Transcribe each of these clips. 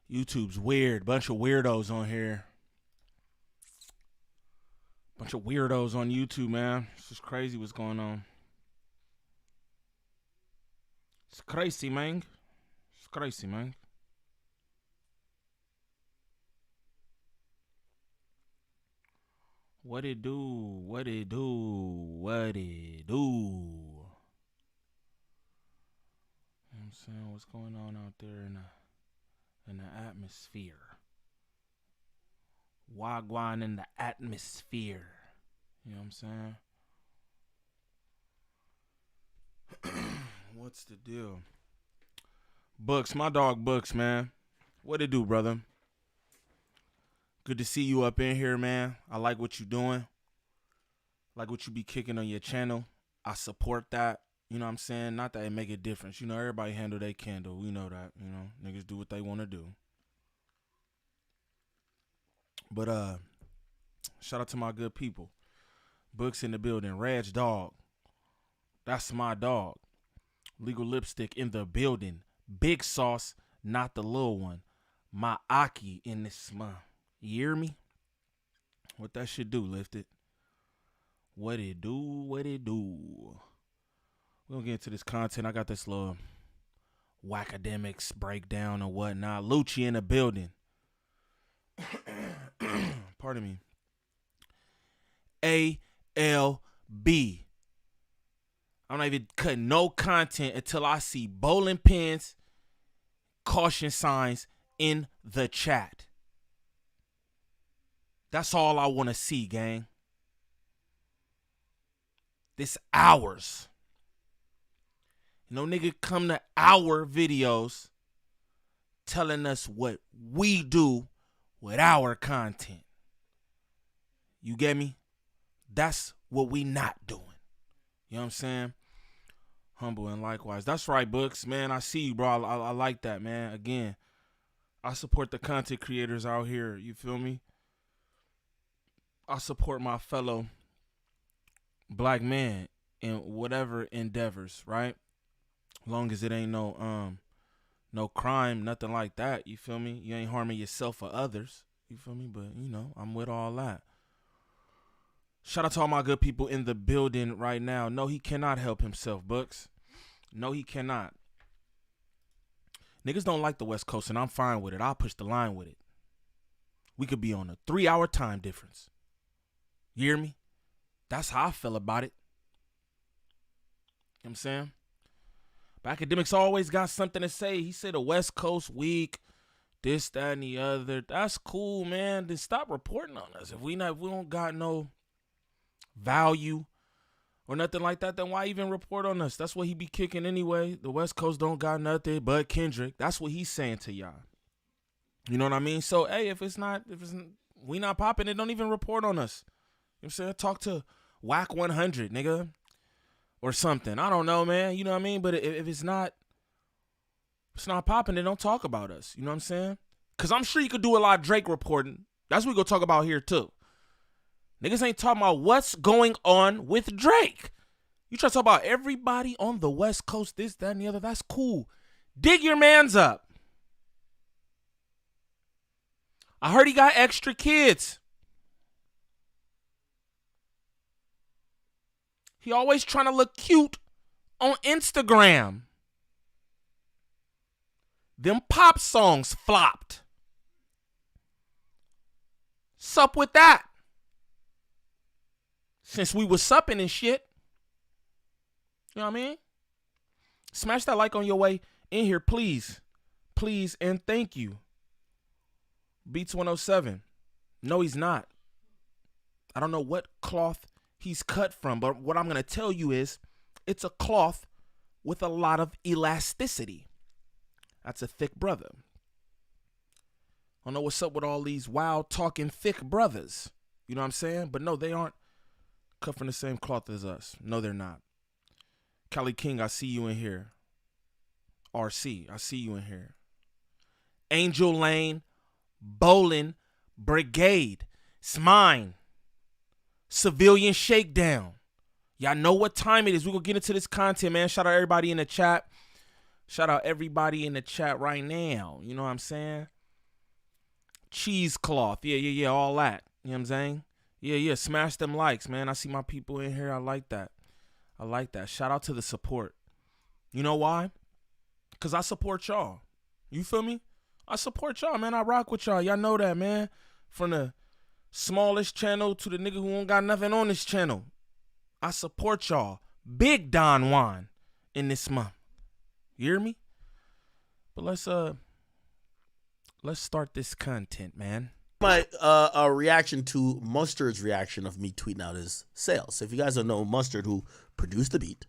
YouTube's weird. Bunch of weirdos on here. Bunch of weirdos on YouTube, man. It's just crazy what's going on. It's crazy, man. It's crazy, man. What it do? What it do? What it do? You know what I'm saying? What's going on out there in the atmosphere? Wagwan in the atmosphere. You know what I'm saying? What's the deal? Books, my dog Books, man. What it do, brother? Good to see you up in here, man. I like what you doing. Like what you be kicking on your channel. I support that. You know what I'm saying? Not that it make a difference. You know, everybody handle their candle. We know that. You know, niggas do what they want to do. But shout out to my good people. Books in the building. Reg dog. That's my dog. Legal lipstick in the building. Big sauce, not the little one. My Aki in this month. You hear me? What that shit do, Lift It? What it do? What it do? We're going to get into this content. I got this little Akademiks breakdown and whatnot. Lucci in the building. Pardon me. ALB. I'm not even cutting no content until I see bowling pins, caution signs in the chat. That's all I want to see, gang. This hours. No nigga come to our videos telling us what we do with our content. You get me? That's what we not doing. You know what I'm saying? Humble and likewise. That's right, Books. Man, I see you, bro. I like that, man. Again, I support the content creators out here. You feel me? I support my fellow black man in whatever endeavors, right? As long as it ain't no crime, nothing like that. You feel me? You ain't harming yourself or others. You feel me? But, you know, I'm with all that. Shout out to all my good people in the building right now. No, he cannot help himself, Books. No, he cannot. Niggas don't like the West Coast, and I'm fine with it. I'll push the line with it. We could be on a 3-hour time difference. You hear me? That's how I feel about it. You know what I'm saying? But Akademiks always got something to say. He said the West Coast weak, this, that, and the other. That's cool, man. Then stop reporting on us. If we don't got no value or nothing like that, then why even report on us? That's what he be kicking anyway. The West Coast don't got nothing but Kendrick. That's what he's saying to y'all. You know what I mean? So, hey, if we not popping it, don't even report on us. You know what I'm saying? Talk to Whack 100, nigga, or something. I don't know, man. You know what I mean? But if it's not popping, then don't talk about us. You know what I'm saying? Because I'm sure you could do a lot of Drake reporting. That's what we gonna talk about here, too. Niggas ain't talking about what's going on with Drake. You try to talk about everybody on the West Coast, this, that, and the other. That's cool. Dig your mans up. I heard he got extra kids. He always trying to look cute on Instagram. Them pop songs flopped. Sup with that? Since we was supping and shit. You know what I mean? Smash that like on your way in here, please. Please and thank you. Beats 107. No, he's not. I don't know what cloth he's cut from, but what I'm going to tell you is it's a cloth with a lot of elasticity. That's a thick brother. I don't know what's up with all these wild talking thick brothers. You know what I'm saying? But no, they aren't cut from the same cloth as us. No, they're not. Cali King, I see you in here. RC, I see you in here. Angel Lane, Bowling Brigade. It's mine. Civilian Shakedown. Y'all know what time it is. We're going to get into this content, man. Shout out everybody in the chat. Shout out everybody in the chat right now. You know what I'm saying? Cheesecloth. Yeah, all that. You know what I'm saying? Yeah, smash them likes, man. I see my people in here. I like that. Shout out to the support. You know why? Because I support y'all. You feel me? I support y'all, man. I rock with y'all. Y'all know that, man. From the smallest channel to the nigga who don't got nothing on this channel. I support y'all. Big Don Juan in this month. You hear me? But let's start this content, man. My reaction to Mustard's reaction of me tweeting out his sales. So if you guys don't know Mustard, who produced the beat,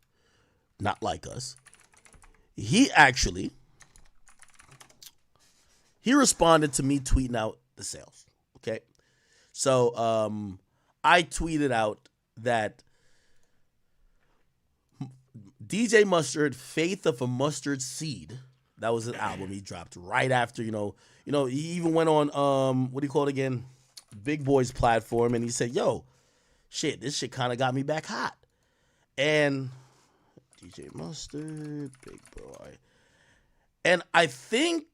Not Like Us, he responded to me tweeting out the sales. Okay, so I tweeted out that DJ Mustard, Faith of a Mustard Seed. That was an album he dropped right after, he even went on, what do you call it again? Big Boy's platform, and he said, yo, shit, this shit kind of got me back hot. And DJ Mustard, Big Boy. And I think,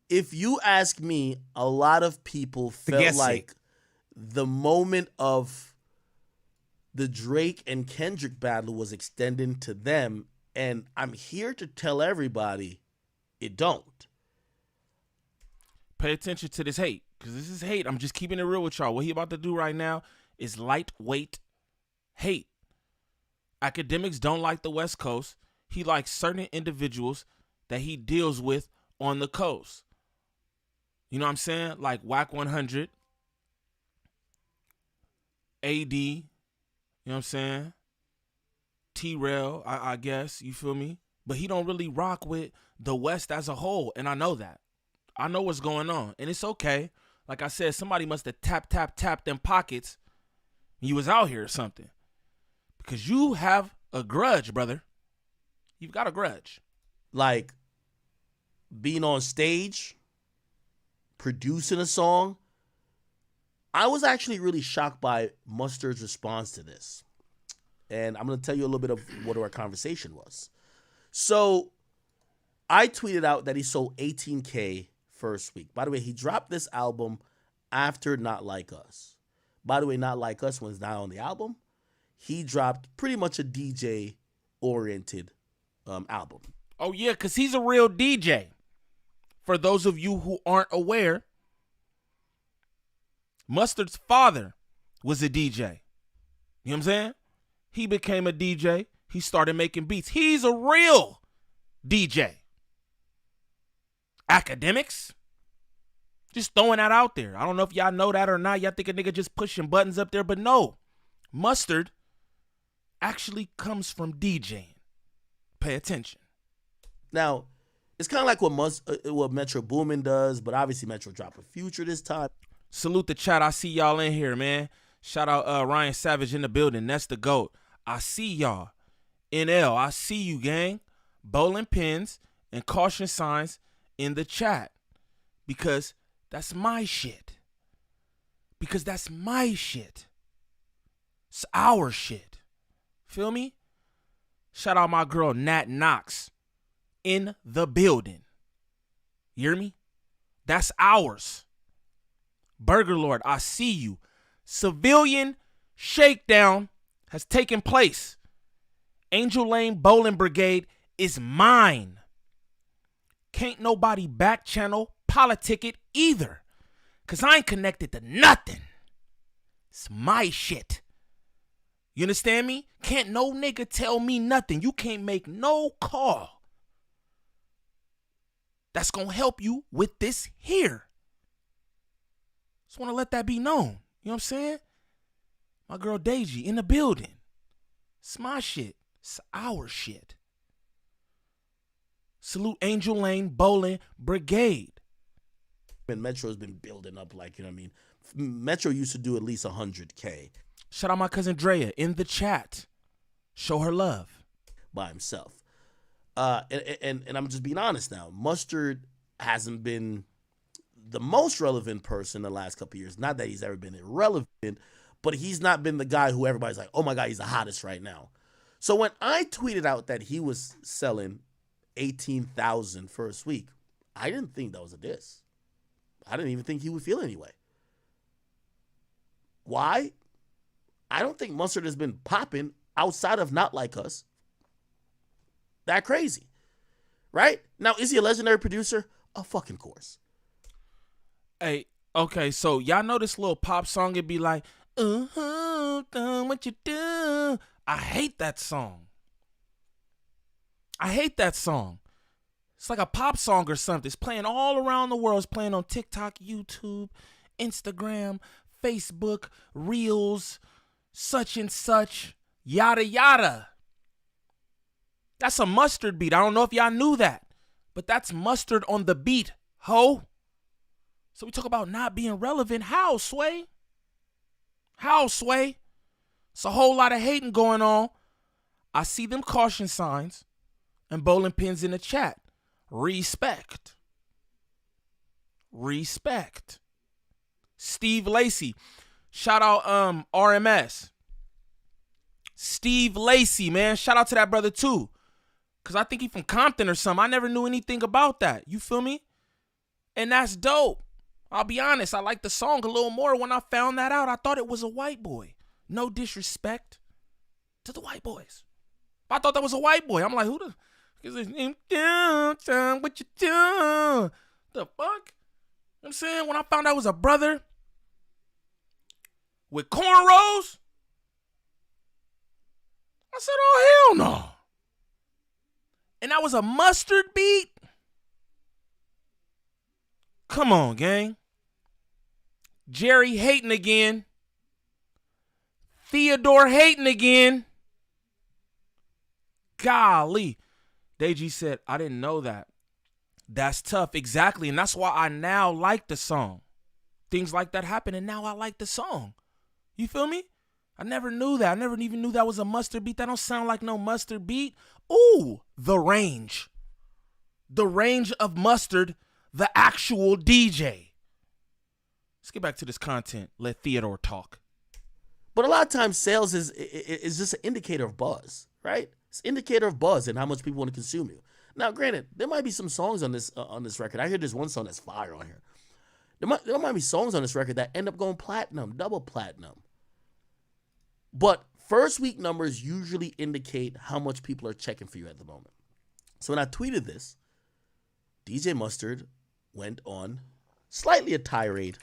if you ask me, a lot of people felt like the moment of the Drake and Kendrick battle was extending to them, and I'm here to tell everybody it don't. Pay attention to this hate, because this is hate. I'm just keeping it real with y'all. What he about to do right now is lightweight hate. Akademiks don't like the West Coast. He likes certain individuals that he deals with on the coast. You know what I'm saying? Like Whack 100, AD, you know what I'm saying? T-Rail, I guess, you feel me? But he don't really rock with the West as a whole, and I know that. I know what's going on, and it's okay. Like I said, somebody must have tapped them pockets and you was out here or something. Because you have a grudge, brother. You've got a grudge. Like, being on stage, producing a song, I was actually really shocked by Mustard's response to this. And I'm going to tell you a little bit of what our conversation was. So I tweeted out that he sold 18K first week. By the way, he dropped this album after Not Like Us. By the way, Not Like Us was not on the album. He dropped pretty much a DJ-oriented album. Oh, yeah, because he's a real DJ. For those of you who aren't aware, Mustard's father was a DJ. You know what I'm saying? He became a DJ. He started making beats. He's a real DJ. Akademiks. Just throwing that out there. I don't know if y'all know that or not. Y'all think a nigga just pushing buttons up there, but no. Mustard actually comes from DJing. Pay attention. Now, it's kind of like what Metro Boomin does, but obviously Metro dropped a Future this time. Salute the chat. I see y'all in here, man. Shout out Ryan Savage in the building. That's the GOAT. I see y'all. NL, I see you, gang. Bowling pins and caution signs in the chat. Because that's my shit. It's our shit. Feel me? Shout out my girl Nat Knox in the building. You hear me? That's ours. Burger Lord, I see you. Civilian shakedown has taken place. Angel Lane Bowling Brigade is mine. Can't nobody back channel politic it either. Because I ain't connected to nothing. It's my shit. You understand me? Can't no nigga tell me nothing. You can't make no call that's going to help you with this here. Just want to let that be known. You know what I'm saying? My girl Deji in the building. It's my shit. It's our shit. Salute Angel Lane Bowling Brigade. And Metro's been building up, like, you know what I mean? Metro used to do at least 100K. Shout out my cousin Drea in the chat. Show her love. By himself. And I'm just being honest now. Mustard hasn't been the most relevant person the last couple of years. Not that he's ever been irrelevant, but he's not been the guy who everybody's like, oh my God, he's the hottest right now. So when I tweeted out that he was selling 18,000 first week, I didn't think that was a diss. I didn't even think he would feel anyway. Why? I don't think Mustard has been popping outside of Not Like Us that crazy. Right? Now, is he a legendary producer? A fucking course. Hey, okay, so y'all know this little pop song, it'd be like, what you do? I hate that song. It's like a pop song or something. It's playing all around the world. It's playing on TikTok, YouTube, Instagram, Facebook, Reels, such and such, yada yada. That's a Mustard beat. I don't know if y'all knew that, but that's Mustard on the beat, ho. So we talk about not being relevant. How, Sway? How, Sway? It's a whole lot of hating going on. I see them caution signs and bowling pins in the chat. Respect. Steve Lacy. Shout out RMS. Steve Lacy, man. Shout out to that brother too. Cause I think he from Compton or something. I never knew anything about that. You feel me? And that's dope. I'll be honest, I like the song a little more when I found that out. I thought it was a white boy. No disrespect to the white boys. I thought that was a white boy. I'm like, who the is his name? What you do? The fuck? You know what I'm saying? When I found out it was a brother with cornrows, I said, oh, hell no. And that was a Mustard beat? Come on, gang. Jerry hating again. Theodore hating again. Golly. Deji said, I didn't know that. That's tough. Exactly. And that's why I now like the song. Things like that happen, and now I like the song. You feel me? I never knew that. I never even knew that was a Mustard beat. That don't sound like no Mustard beat. Ooh, the range. The range of Mustard, the actual DJ. Let's get back to this content. Let Theodore talk. But a lot of times sales is just an indicator of buzz, right? It's an indicator of buzz and how much people want to consume you. Now, granted, there might be some songs on this record. I hear there's one song that's fire on here. There might be songs on this record that end up going platinum, double platinum. But first week numbers usually indicate how much people are checking for you at the moment. So when I tweeted this, DJ Mustard went on slightly a tirade.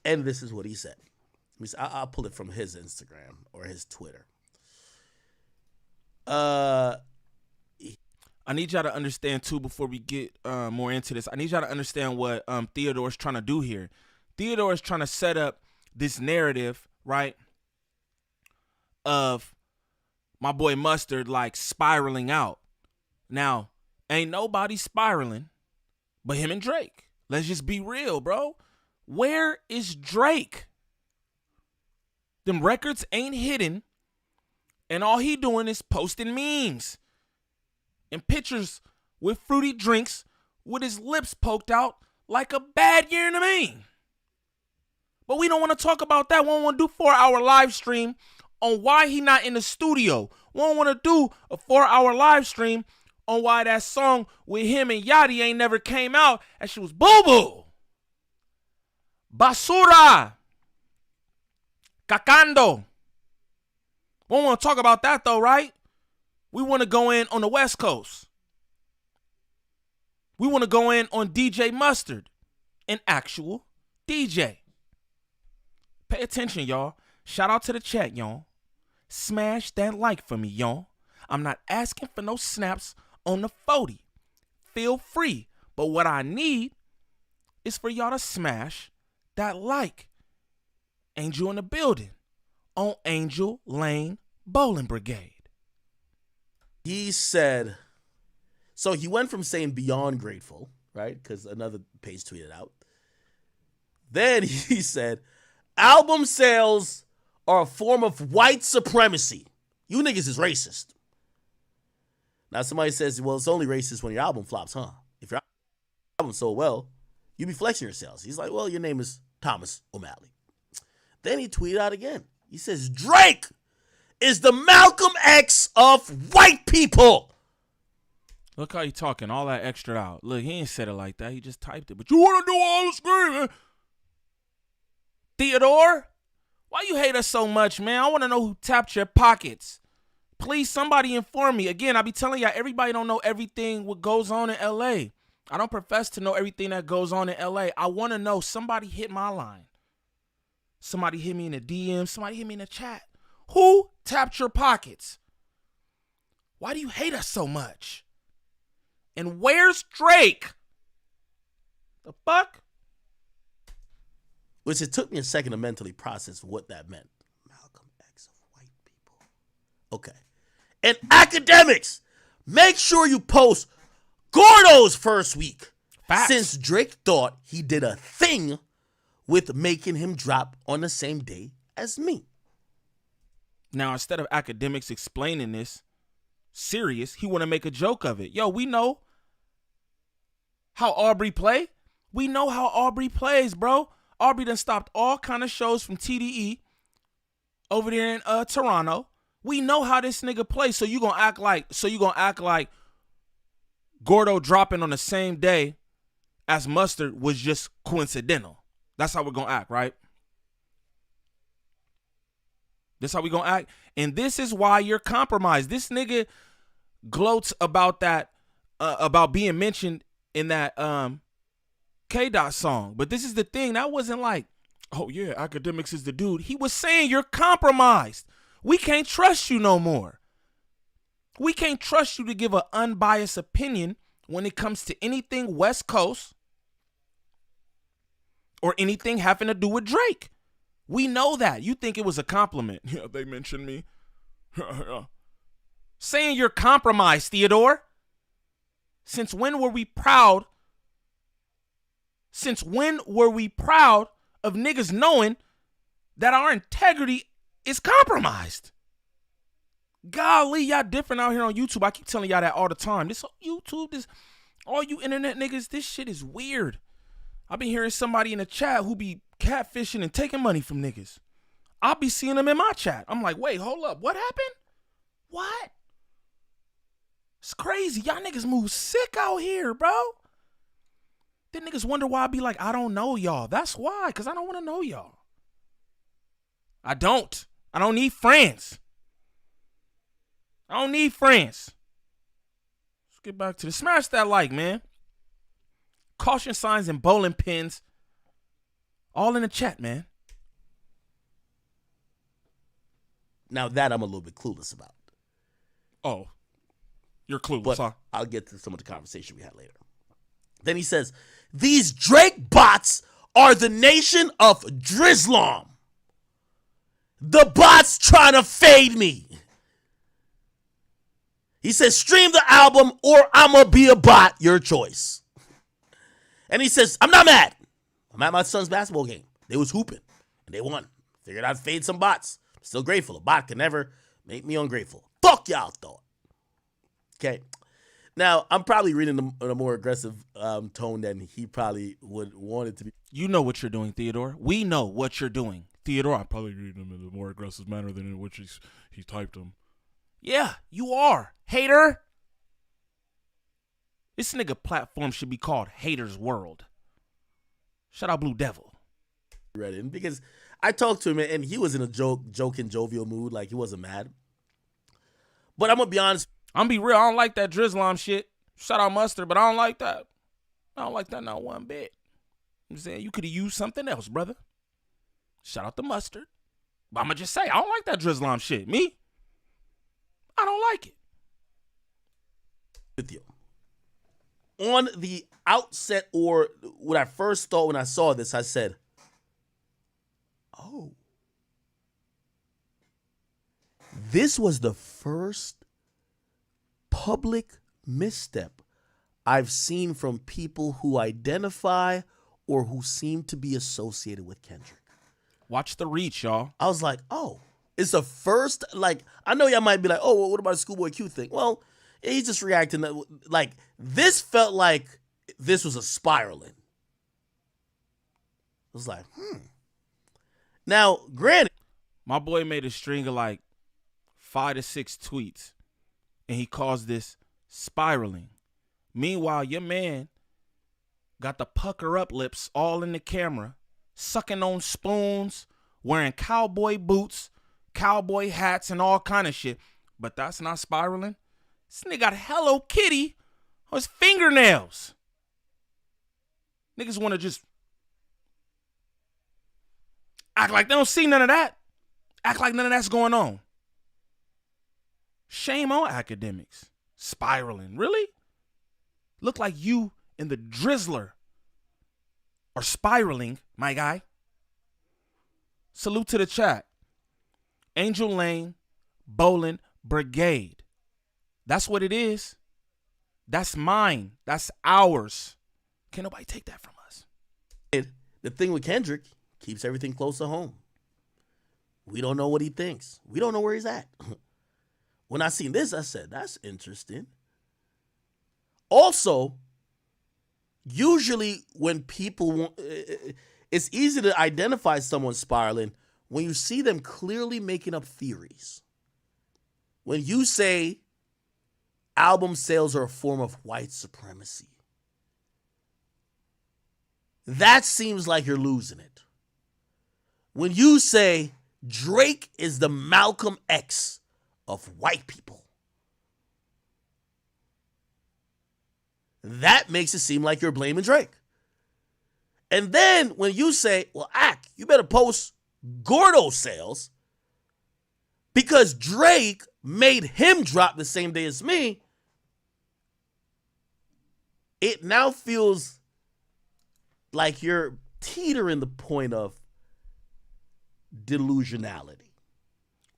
And this is what he said. I'll pull it from his Instagram or his Twitter. I need y'all to understand, too, before we get more into this. I need y'all to understand what Theodore's trying to do here. Theodore is trying to set up this narrative, right, of my boy Mustard, like, spiraling out. Now, ain't nobody spiraling but him and Drake. Let's just be real, bro. Where is Drake? Them records ain't hidden, and all he doing is posting memes and pictures with fruity drinks with his lips poked out like a bad year in the main. But we don't want to talk about that. We don't want to do 4-hour live stream on why he not in the studio. We don't want to do a 4-hour live stream on why that song with him and Yachty ain't never came out and she was boo-boo. Basura. Cacando. We don't want to talk about that though, right? We want to go in on the West Coast. We want to go in on DJ Mustard, an actual DJ. Pay attention, y'all. Shout out to the chat, y'all. Smash that like for me, y'all. I'm not asking for no snaps on the 40. Feel free. But what I need is for y'all to smash that like. Angel in the building on Angel Lane Bowling Brigade. He said, so he went from saying beyond grateful, right? Because another page tweeted out. Then he said, album sales are a form of white supremacy. You niggas is racist. Now somebody says, well, it's only racist when your album flops, huh? If your album sold well, you be flexing your sales. He's like, well, your name is Thomas O'Malley. Then he tweeted out again. He says, Drake is the Malcolm X of white people. Look how he talking, all that extra out. Look, he ain't said it like that. He just typed it. But you want to do all the screaming. Theodore, why you hate us so much, man? I want to know who tapped your pockets. Please, somebody inform me. Again, I be telling y'all, everybody don't know everything what goes on in L.A. I don't profess to know everything that goes on in L.A. I want to know. Somebody hit my line. Somebody hit me in the DM. Somebody hit me in the chat. Who tapped your pockets? Why do you hate us so much? And where's Drake? The fuck? Which it took me a second to mentally process what that meant. Malcolm X of white people. Okay. And academics, make sure you post Gordo's first week. Facts. Since Drake thought he did a thing with making him drop on the same day as me. Now, instead of academics explaining this serious, he want to make a joke of it. Yo, we know how Aubrey play. We know how Aubrey plays, bro. Aubrey done stopped all kind of shows from TDE over there in Toronto. We know how this nigga plays. So you gonna act like Gordo dropping on the same day as Mustard was just coincidental. That's how we're gonna act, right? This how we gonna act. And this is why you're compromised. This nigga gloats about that, about being mentioned in that K-Dot song. But this is the thing. That wasn't like, oh yeah, Akademiks is the dude. He was saying you're compromised. We can't trust you no more. We can't trust you to give an unbiased opinion when it comes to anything West Coast or anything having to do with Drake. We know that. You think it was a compliment. Yeah, they mentioned me. Saying you're compromised, Theodore. Since when were we proud? Since when were we proud of niggas knowing that our integrity is compromised? Golly, y'all different out here on YouTube. I keep telling y'all that all the time. This YouTube, this all you internet niggas, this shit is weird. I've been hearing somebody in the chat who be catfishing and taking money from niggas. I'll be seeing them in my chat. I'm like, wait, hold up. What happened? What? It's crazy. Y'all niggas move sick out here, bro. Then niggas wonder why I be like, I don't know y'all. That's why, because I don't want to know y'all. I don't need friends. I don't need friends. Let's get back to the smash that like, man. Caution signs and bowling pins. All in the chat, man. Now that I'm a little bit clueless about. Oh, you're clueless, But huh? I'll get to some of the conversation we had later. Then he says, these Drake bots are the nation of Drizzlom. The bots trying to fade me. He says, stream the album or I'ma be a bot, your choice. And he says, I'm not mad. I'm at my son's basketball game. They was hooping and they won. Figured I'd fade some bots. Still grateful. A bot can never make me ungrateful. Fuck y'all thought. Okay. Now, I'm probably reading in a more aggressive tone than he probably would want it to be. You know what you're doing, Theodore. We know what you're doing. Theodore, I'm probably reading him in a more aggressive manner than in which he typed them. Yeah, you are. Hater. This nigga platform should be called Haters World. Shout out Blue Devil. Read it because I talked to him and he was in a joking, jovial mood. Like he wasn't mad. But I'm going to be honest. I'm be real. I don't like that Drizzlom shit. Shout out Mustard, but I don't like that. I don't like that not one bit. I'm saying you could have used something else, brother. Shout out to Mustard. But I'm going to just say, I don't like that Drizzlom shit. Me? I don't like it. With you. On the outset, or what I first thought when I saw this, I said, oh. This was the first public misstep I've seen from people who identify or who seem to be associated with Kendrick. Watch the reach, y'all. I was like, oh, it's the first, like, I know y'all might be like, oh, well, what about the Schoolboy Q thing? Well, he's just reacting to, like, this felt like this was a spiraling. It was like, Now, granted. My boy made a string of like 5 to 6 tweets, and he calls this spiraling. Meanwhile, your man got the pucker up lips all in the camera, sucking on spoons, wearing cowboy boots, cowboy hats, and all kind of shit. But that's not spiraling. This nigga got Hello Kitty on his fingernails. Niggas want to just act like they don't see none of that. Act like none of that's going on. Shame on Akademiks. Spiraling. Really? Look like you and the Drizzler are spiraling, my guy. Salute to the chat. Angel Lane Bowling Brigade. That's what it is. That's mine. That's ours. Can't nobody take that from us. The thing with Kendrick, keeps everything close to home. We don't know what he thinks. We don't know where he's at. When I seen this, I said, that's interesting. Also, usually when people want, it's easy to identify someone spiraling when you see them clearly making up theories. When you say album sales are a form of white supremacy, that seems like you're losing it. When you say Drake is the Malcolm X of white people, that makes it seem like you're blaming Drake. And then when you say, well, you better post Gordo sales because Drake made him drop the same day as me, it now feels like you're teetering the point of delusionality.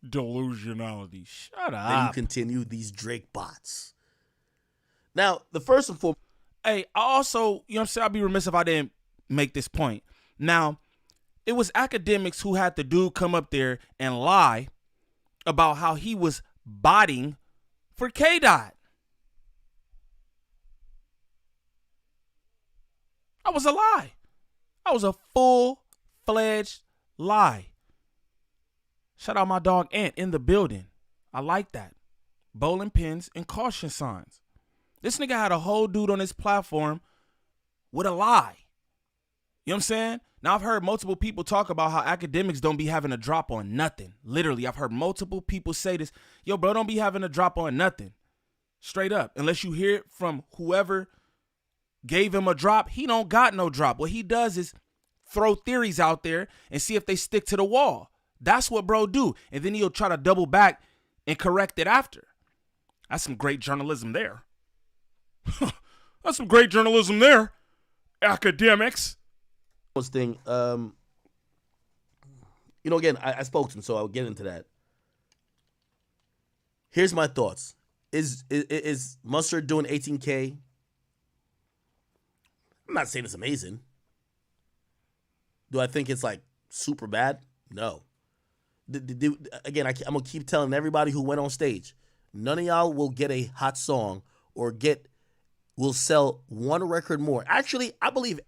Delusionality. Shut up. Then you continue these Drake bots. Now, the first and foremost. Hey, I also, you know what I'm saying? I'd be remiss if I didn't make this point. Now, it was Akademiks who had the dude come up there and lie about how he was botting for K-Dot. That was a lie. That was a full-fledged lie. Shout out my dog Ant in the building. I like that. Bowling pins and caution signs. This nigga had a whole dude on his platform with a lie. You know what I'm saying? Now, I've heard multiple people talk about how Akademiks don't be having a drop on nothing. Literally, I've heard multiple people say this. Yo, bro, don't be having a drop on nothing. Straight up. Unless you hear it from whoever gave him a drop, he don't got no drop. What he does is throw theories out there and see if they stick to the wall. That's what bro do. And then he'll try to double back and correct it after. That's some great journalism there. That's some great journalism there, Akademiks. Thing, again, I spoke to him, so I'll get into that. Here's my thoughts. Is Mustard doing 18K? I'm not saying it's amazing. Do I think it's like super bad? No. Again, I'm going to keep telling everybody who went on stage, none of y'all will get a hot song or will sell one record more. Actually, I believe.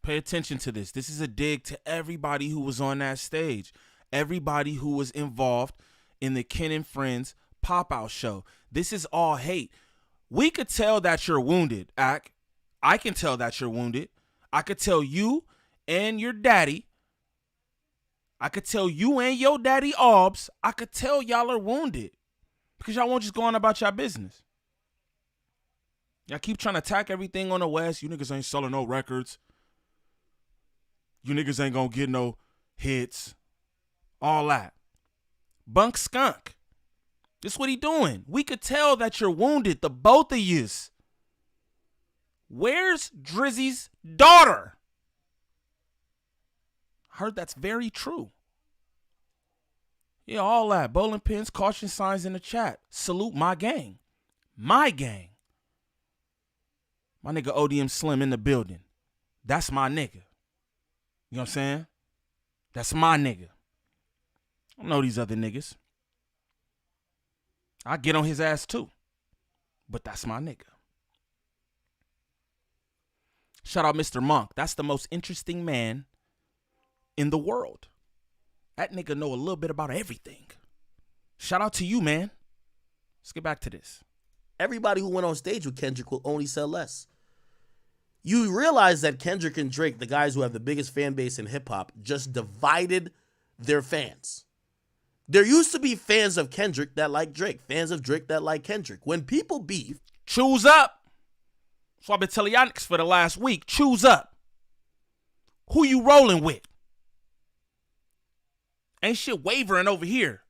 Pay attention to this. This is a dig to everybody who was on that stage. Everybody who was involved in the Ken and Friends pop-out show. This is all hate. We could tell that you're wounded, Ak. I can tell that you're wounded. I could tell you and your daddy. I could tell you and your daddy Obs. I could tell y'all are wounded. Because y'all won't just go on about y'all business. Y'all keep trying to attack everything on the West. You niggas ain't selling no records. You niggas ain't gonna get no hits. All that. Bunk skunk. This what he doing. We could tell that you're wounded, the both of yous. Where's Drizzy's daughter? I heard that's very true. Yeah, all that. Bowling pins, caution signs in the chat. Salute my gang. My gang. My nigga ODM Slim in the building. That's my nigga. You know what I'm saying? That's my nigga. I don't know these other niggas. I get on his ass too. But that's my nigga. Shout out Mr. Monk. That's the most interesting man in the world. That nigga know a little bit about everything. Shout out to you, man. Let's get back to this. Everybody who went on stage with Kendrick will only sell less. You realize that Kendrick and Drake, the guys who have the biggest fan base in hip hop, just divided their fans. There used to be fans of Kendrick that like Drake, fans of Drake that like Kendrick. When people beef, choose up. So I've been telling y'all niggas for the last week, choose up. Who you rolling with? Ain't shit wavering over here.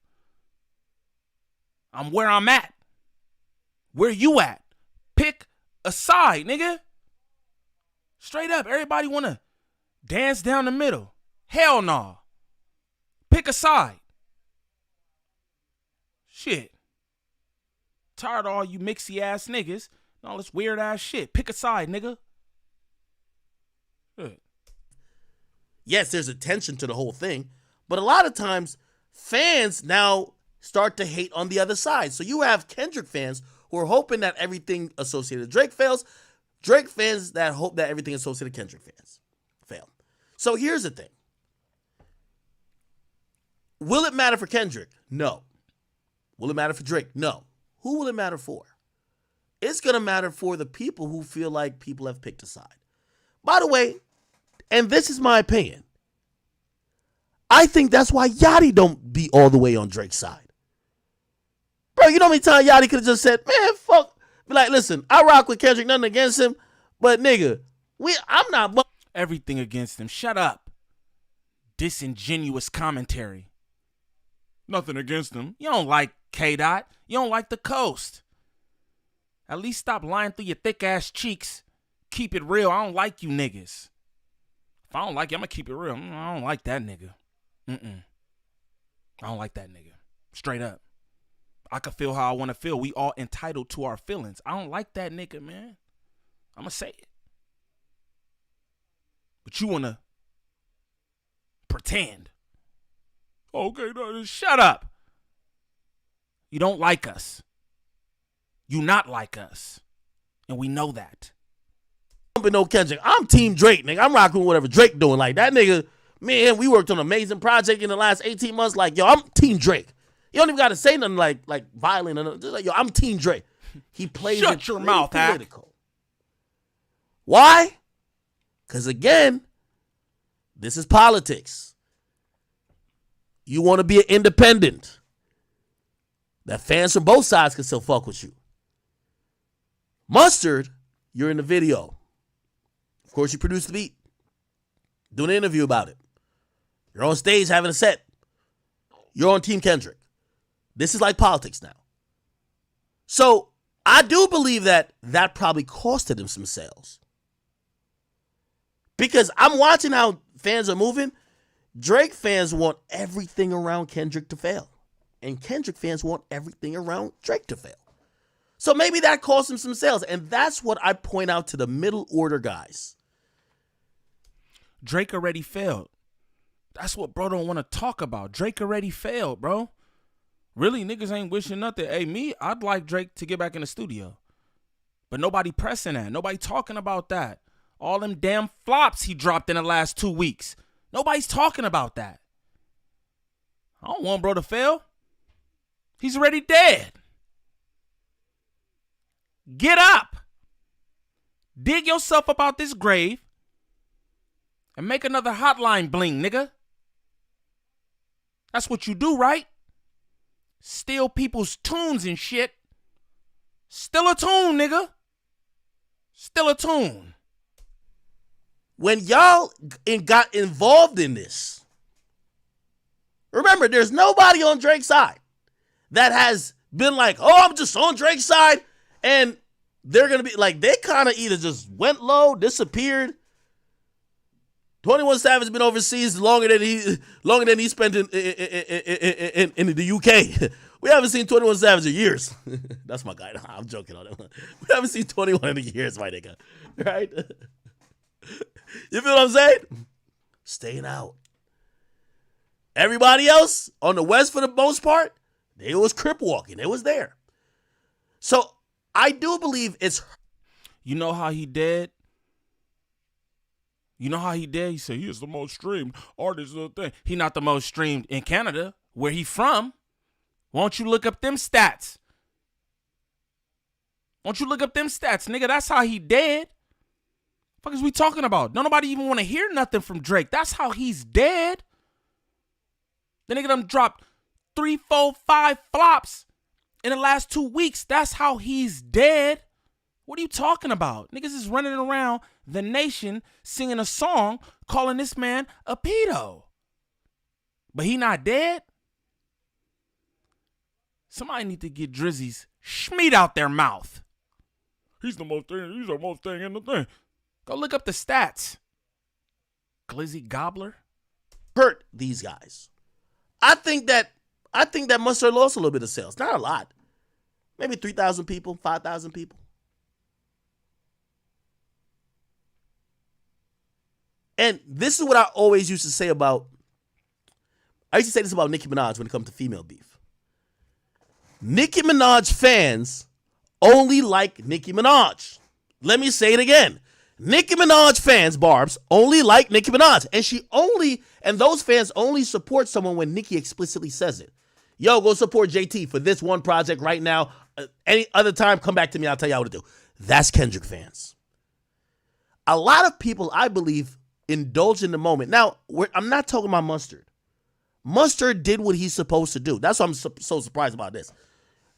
I'm where I'm at. Where you at? Pick a side, nigga. Straight up, everybody want to dance down the middle. Hell no. Pick a side. Shit. Tired of all you mixy ass niggas and all this weird ass shit. Pick a side, nigga. Shit. Yes, there's attention to the whole thing, but a lot of times fans now start to hate on the other side. So you have Kendrick fans who are hoping that everything associated with Drake fails. Drake fans that hope that everything associated with Kendrick fans fail. So here's the thing. Will it matter for Kendrick? No. Will it matter for Drake? No. Who will it matter for? It's going to matter for the people who feel like people have picked a side. By the way, and this is my opinion, I think that's why Yachty don't be all the way on Drake's side. Bro, you know how many times Yachty could have just said, man, fuck. Be like, listen, I rock with Kendrick, nothing against him, but nigga, I'm not. Everything against him. Shut up. Disingenuous commentary. Nothing against him. You don't like K-Dot. You don't like the coast. At least stop lying through your thick ass cheeks. Keep it real. I don't like you niggas. If I don't like you, I'm going to keep it real. I don't like that nigga. I don't like that nigga. Straight up. I can feel how I want to feel. We all entitled to our feelings. I don't like that nigga, man. I'm going to say it. But you want to pretend. Okay, no, shut up. You don't like us. You not like us. And we know that. No Kendrick. I'm Team Drake, nigga. I'm rocking with whatever Drake doing. Like, that nigga, man, we worked on an amazing project in the last 18 months. Like, yo, I'm Team Drake. You don't even got to say nothing like violent. Or just like, yo, I'm Team Drake. He plays Shut your mouth, political. Hack. Why? Because, again, this is politics. You want to be an independent. That fans from both sides can still fuck with you. Mustard, you're in the video. Of course, you produced the beat. Doing an interview about it. You're on stage having a set. You're on Team Kendrick. This is like politics now. So I do believe that probably costed him some sales. Because I'm watching how fans are moving. Drake fans want everything around Kendrick to fail. And Kendrick fans want everything around Drake to fail. So maybe that cost him some sales. And that's what I point out to the middle order guys. Drake already failed. That's what bro don't want to talk about. Drake already failed, bro. Really, niggas ain't wishing nothing. Hey, me, I'd like Drake to get back in the studio. But nobody pressing that. Nobody talking about that. All them damn flops he dropped in the last 2 weeks. Nobody's talking about that. I don't want bro to fail. He's already dead. Get up. Dig yourself up out this grave and make another hotline bling, nigga. That's what you do, right? Steal people's tunes and shit. Still a tune, nigga. Still a tune. When y'all got involved in this, remember, there's nobody on Drake's side that has been like, oh, I'm just on Drake's side. And they're going to be like, they kind of either just went low, disappeared. 21 Savage been overseas longer than he spent in the UK. We haven't seen 21 Savage in years. That's my guy. I'm joking on him. We haven't seen 21 in years, my nigga. Right? You feel what I'm saying? Staying out. Everybody else on the West, for the most part, they was crip walking. They was there. So I do believe it's. You know how he did? You know how he did? He said he is the most streamed artist of the thing. He not the most streamed in Canada, where he from. Why don't you look up them stats? Why don't you look up them stats, nigga? That's how he dead. What the fuck is we talking about? Don't nobody even want to hear nothing from Drake. That's how he's dead. The nigga done dropped 3, 4, 5 flops in the last 2 weeks. That's how he's dead. What are you talking about? Niggas is running around the nation singing a song calling this man a pedo. But he not dead? Somebody need to get Drizzy's schmeat out their mouth. He's the most thing in the thing. Go look up the stats. Glizzy Gobbler. Hurt these guys. I think that Mustard lost a little bit of sales. Not a lot. Maybe 3,000 people, 5,000 people. And this is what I always used to say about, I used to say this about Nicki Minaj when it comes to female beef. Nicki Minaj fans only like Nicki Minaj. Let me say it again. Nicki Minaj fans, Barbs, only like Nicki Minaj. And those fans only support someone when Nicki explicitly says it. Yo, go support JT for this one project right now. Any other time, come back to me. I'll tell y'all what to do. That's Kendrick fans. A lot of people, I believe, indulge in the moment. Now, I'm not talking about Mustard. Mustard did what he's supposed to do. That's why I'm so surprised about this.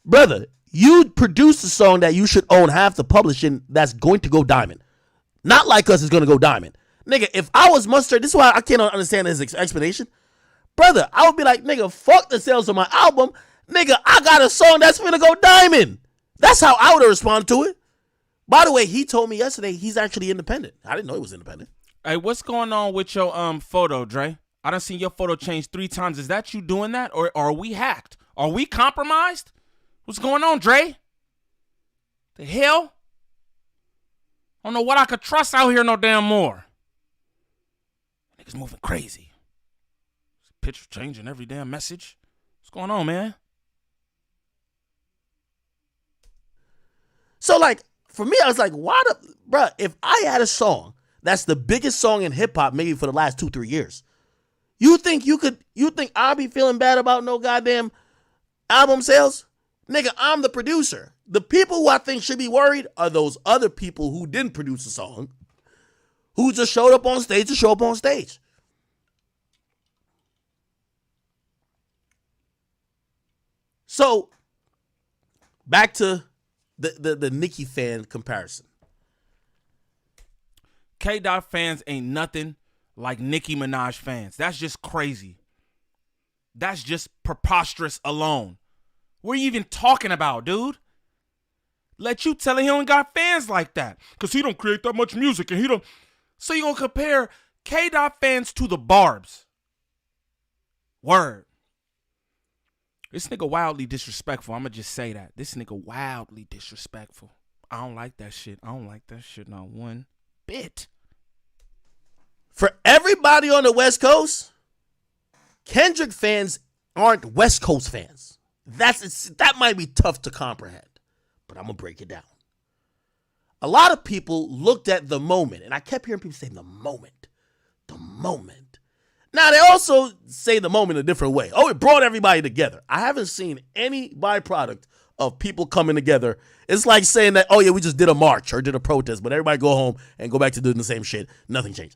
Brother, you produced a song that you should own half the publishing that's going to go diamond. Not Like Us is going to go diamond. Nigga, if I was Mustard, this is why I can't understand his explanation. Brother, I would be like, nigga, fuck the sales of my album. Nigga, I got a song that's going to go diamond. That's how I would have responded to it. By the way, he told me yesterday he's actually independent. I didn't know he was independent. Hey, what's going on with your photo, Dre? I done seen your photo change 3 times. Is that you doing that, or are we hacked? Are we compromised? What's going on, Dre? The hell? I don't know what I could trust out here no damn more. Niggas moving crazy. Picture changing every damn message. What's going on, man? So, like, for me, I was like, bruh, if I had a song that's the biggest song in hip-hop maybe for the last 2-3 years, you think I'll be feeling bad about no goddamn album sales? Nigga, I'm the producer. The people who I think should be worried are those other people who didn't produce a song, who just showed up on stage to show up on stage. So, back to the Nicki fan comparison. K-Dot fans ain't nothing like Nicki Minaj fans. That's just crazy. That's just preposterous alone. What are you even talking about, dude? Let you tell him he don't got fans like that. Because he don't create that much music and he don't. So you gonna compare K-Dot fans to the Barbs. Word. This nigga wildly disrespectful. I'm gonna just say that. This nigga wildly disrespectful. I don't like that shit. I don't like that shit not one bit. For everybody on the West Coast, Kendrick fans aren't West Coast fans. That might be tough to comprehend, but I'm going to break it down. A lot of people looked at the moment, and I kept hearing people say the moment. The moment. Now, they also say the moment a different way. Oh, it brought everybody together. I haven't seen any byproduct of people coming together. It's like saying that, oh, yeah, we just did a march or did a protest, but everybody go home and go back to doing the same shit. Nothing changed.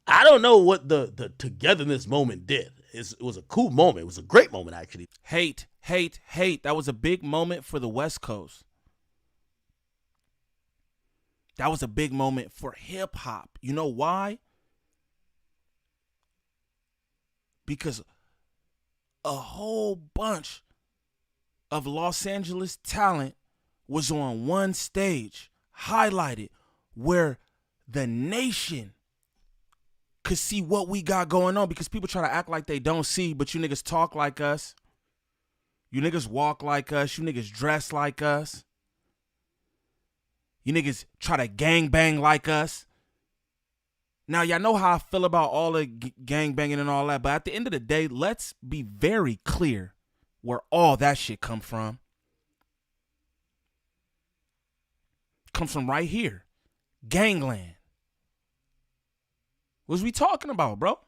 I don't know what the togetherness moment did. It was a cool moment. It was a great moment, actually. Hate. That was a big moment for the West Coast. That was a big moment for hip-hop. You know why? Because a whole bunch of Los Angeles talent was on one stage, highlighted, where the nation could see what we got going on, because people try to act like they don't see, but you niggas talk like us. You niggas walk like us. You niggas dress like us. You niggas try to gangbang like us. Now, y'all know how I feel about all the gangbanging and all that, but at the end of the day, let's be very clear where all that shit come from. Comes from right here. Gangland. What was we talking about, bro?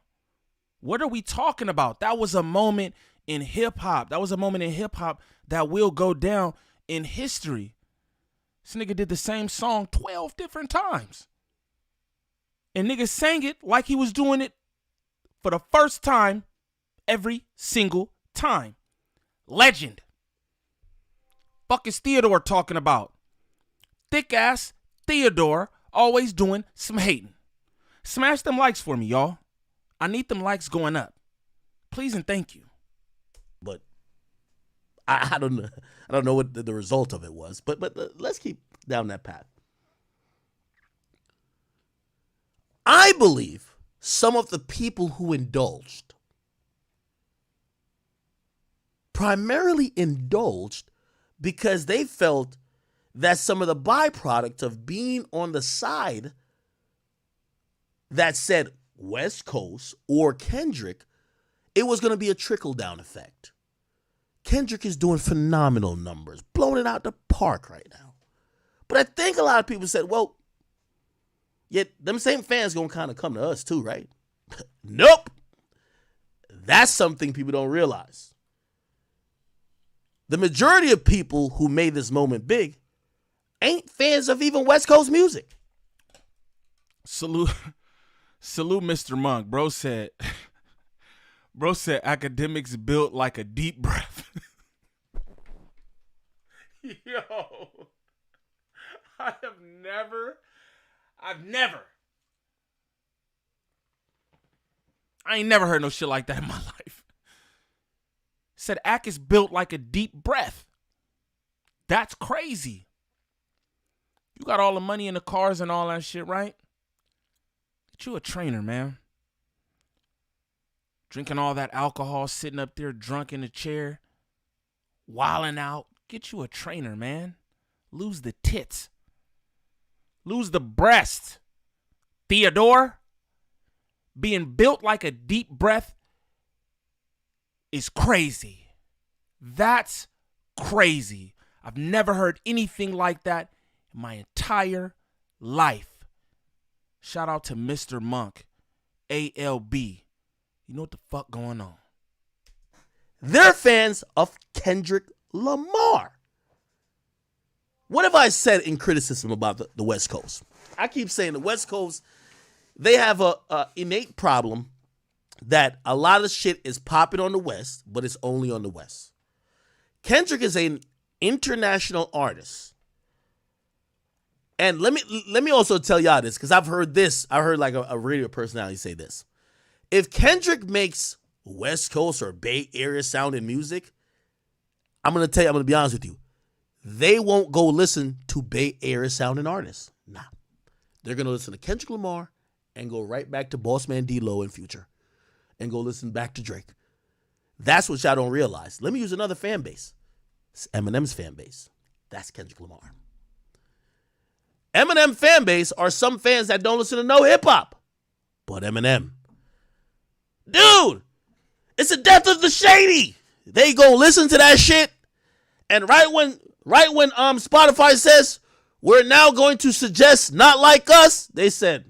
What are we talking about? That was a moment in hip hop. That was a moment in hip hop that will go down in history. This nigga did the same song 12 different times. And nigga sang it like he was doing it for the first time every single time. Legend. Fuck is Theodore talking about? Thick ass Theodore always doing some hating. Smash them likes for me, y'all. I need them likes going up. Please and thank you. But I don't know. I don't know what the result of it was. But let's keep down that path. I believe some of the people who indulged primarily indulged because they felt that some of the byproduct of being on the side that said West Coast or Kendrick, it was going to be a trickle-down effect. Kendrick is doing phenomenal numbers, blowing it out the park right now. But I think a lot of people said, well, yet them same fans going to kind of come to us too, right? Nope. That's something people don't realize. The majority of people who made this moment big ain't fans of even West Coast music. Salute Mr. Monk. Bro said Akademiks built like a deep breath. Yo, I ain't never heard no shit like that in my life. Said Ak is built like a deep breath. That's crazy. You got all the money in the cars and all that shit, right? Get you a trainer, man. Drinking all that alcohol, sitting up there drunk in the chair, wilding out. Get you a trainer, man. Lose the tits. Lose the breast. Theodore, being built like a deep breath is crazy. That's crazy. I've never heard anything like that in my entire life. Shout out to Mr. Monk, ALB. You know what the fuck going on? They're fans of Kendrick Lamar. What have I said in criticism about the West Coast? I keep saying the West Coast, they have a innate problem that a lot of shit is popping on the West, but it's only on the West. Kendrick is an international artist. And let me also tell y'all this, because I've heard this. I heard like a radio personality say this. If Kendrick makes West Coast or Bay Area sounding music, I'm going to be honest with you. They won't go listen to Bay Area sounding artists. Nah. They're going to listen to Kendrick Lamar and go right back to Bossman D-Lo and Future and go listen back to Drake. That's what y'all don't realize. Let me use another fan base. It's Eminem's fan base. That's Kendrick Lamar. Eminem fan base are some fans that don't listen to no hip-hop. But Eminem. Dude, it's the death of the shady. They go listen to that shit. And right when Spotify says, we're now going to suggest Not Like Us, they said,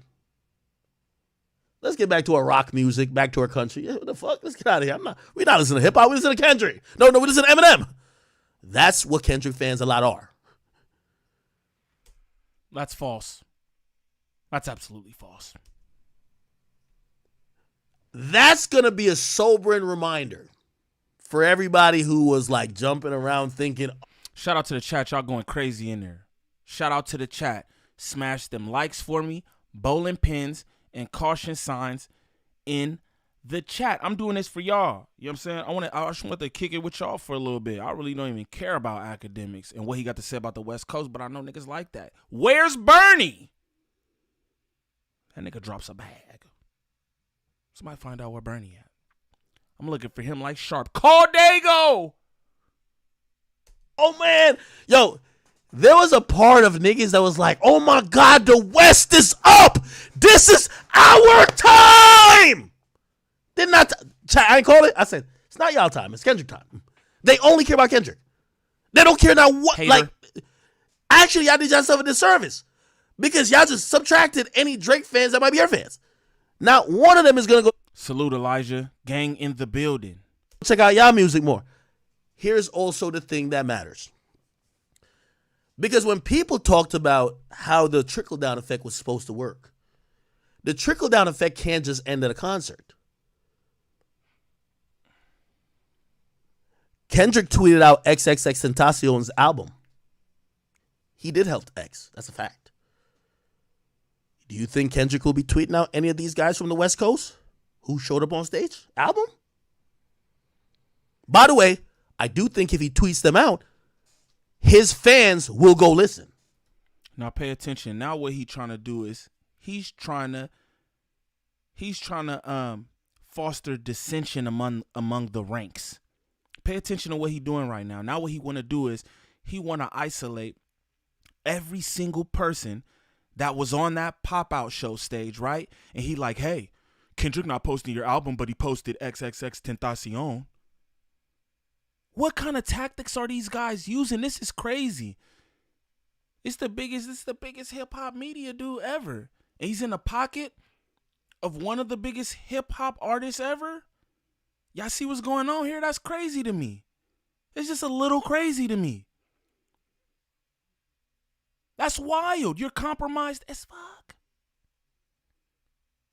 let's get back to our rock music, back to our country. Yeah, what the fuck? Let's get out of here. We're not listening to hip-hop. We listen to Kendrick. No, we listen to Eminem. That's what Kendrick fans a lot are. That's false. That's absolutely false. That's going to be a sobering reminder for everybody who was like jumping around thinking. Shout out to the chat. Y'all going crazy in there. Shout out to the chat. Smash them likes for me, bowling pins, and caution signs in the chat. I'm doing this for y'all. You know what I'm saying? I just want to kick it with y'all for a little bit. I really don't even care about Akademiks and what he got to say about the West Coast, but I know niggas like that. Where's Bernie? That nigga drops a bag. Somebody find out where Bernie at. I'm looking for him like Sharp. Call Dago! Oh, man. Yo, there was a part of niggas that was like, oh, my God, the West is up. This is our time. Did not. I ain't call it. I said, it's not y'all time. It's Kendrick time. They only care about Kendrick. They don't care now what. Hater. Like, actually, y'all did yourself a disservice because y'all just subtracted any Drake fans that might be your fans. Now, one of them is going to go. Salute Elijah. Gang in the building. check out y'all music more. Here's also the thing that matters. Because when people talked about how the trickle-down effect was supposed to work, the trickle-down effect can't just end at a concert. Kendrick tweeted out XXXTentacion's album. He did help X. That's a fact. Do you think Kendrick will be tweeting out any of these guys from the West Coast who showed up on stage? Album? By the way, I do think if he tweets them out, his fans will go listen. Now pay attention. Now what he's trying to do is he's trying to foster dissension among the ranks. Pay attention to what he's doing right now. Now what he want to do is he want to isolate every single person that was on that pop-out show stage, right? And he like, hey, Kendrick not posting your album, but he posted XXXTentacion. What kind of tactics are these guys using? This is crazy. It's the biggest hip-hop media dude ever. And he's in the pocket of one of the biggest hip-hop artists ever. Y'all see what's going on here? That's crazy to me. It's just a little crazy to me. That's wild. You're compromised as fuck.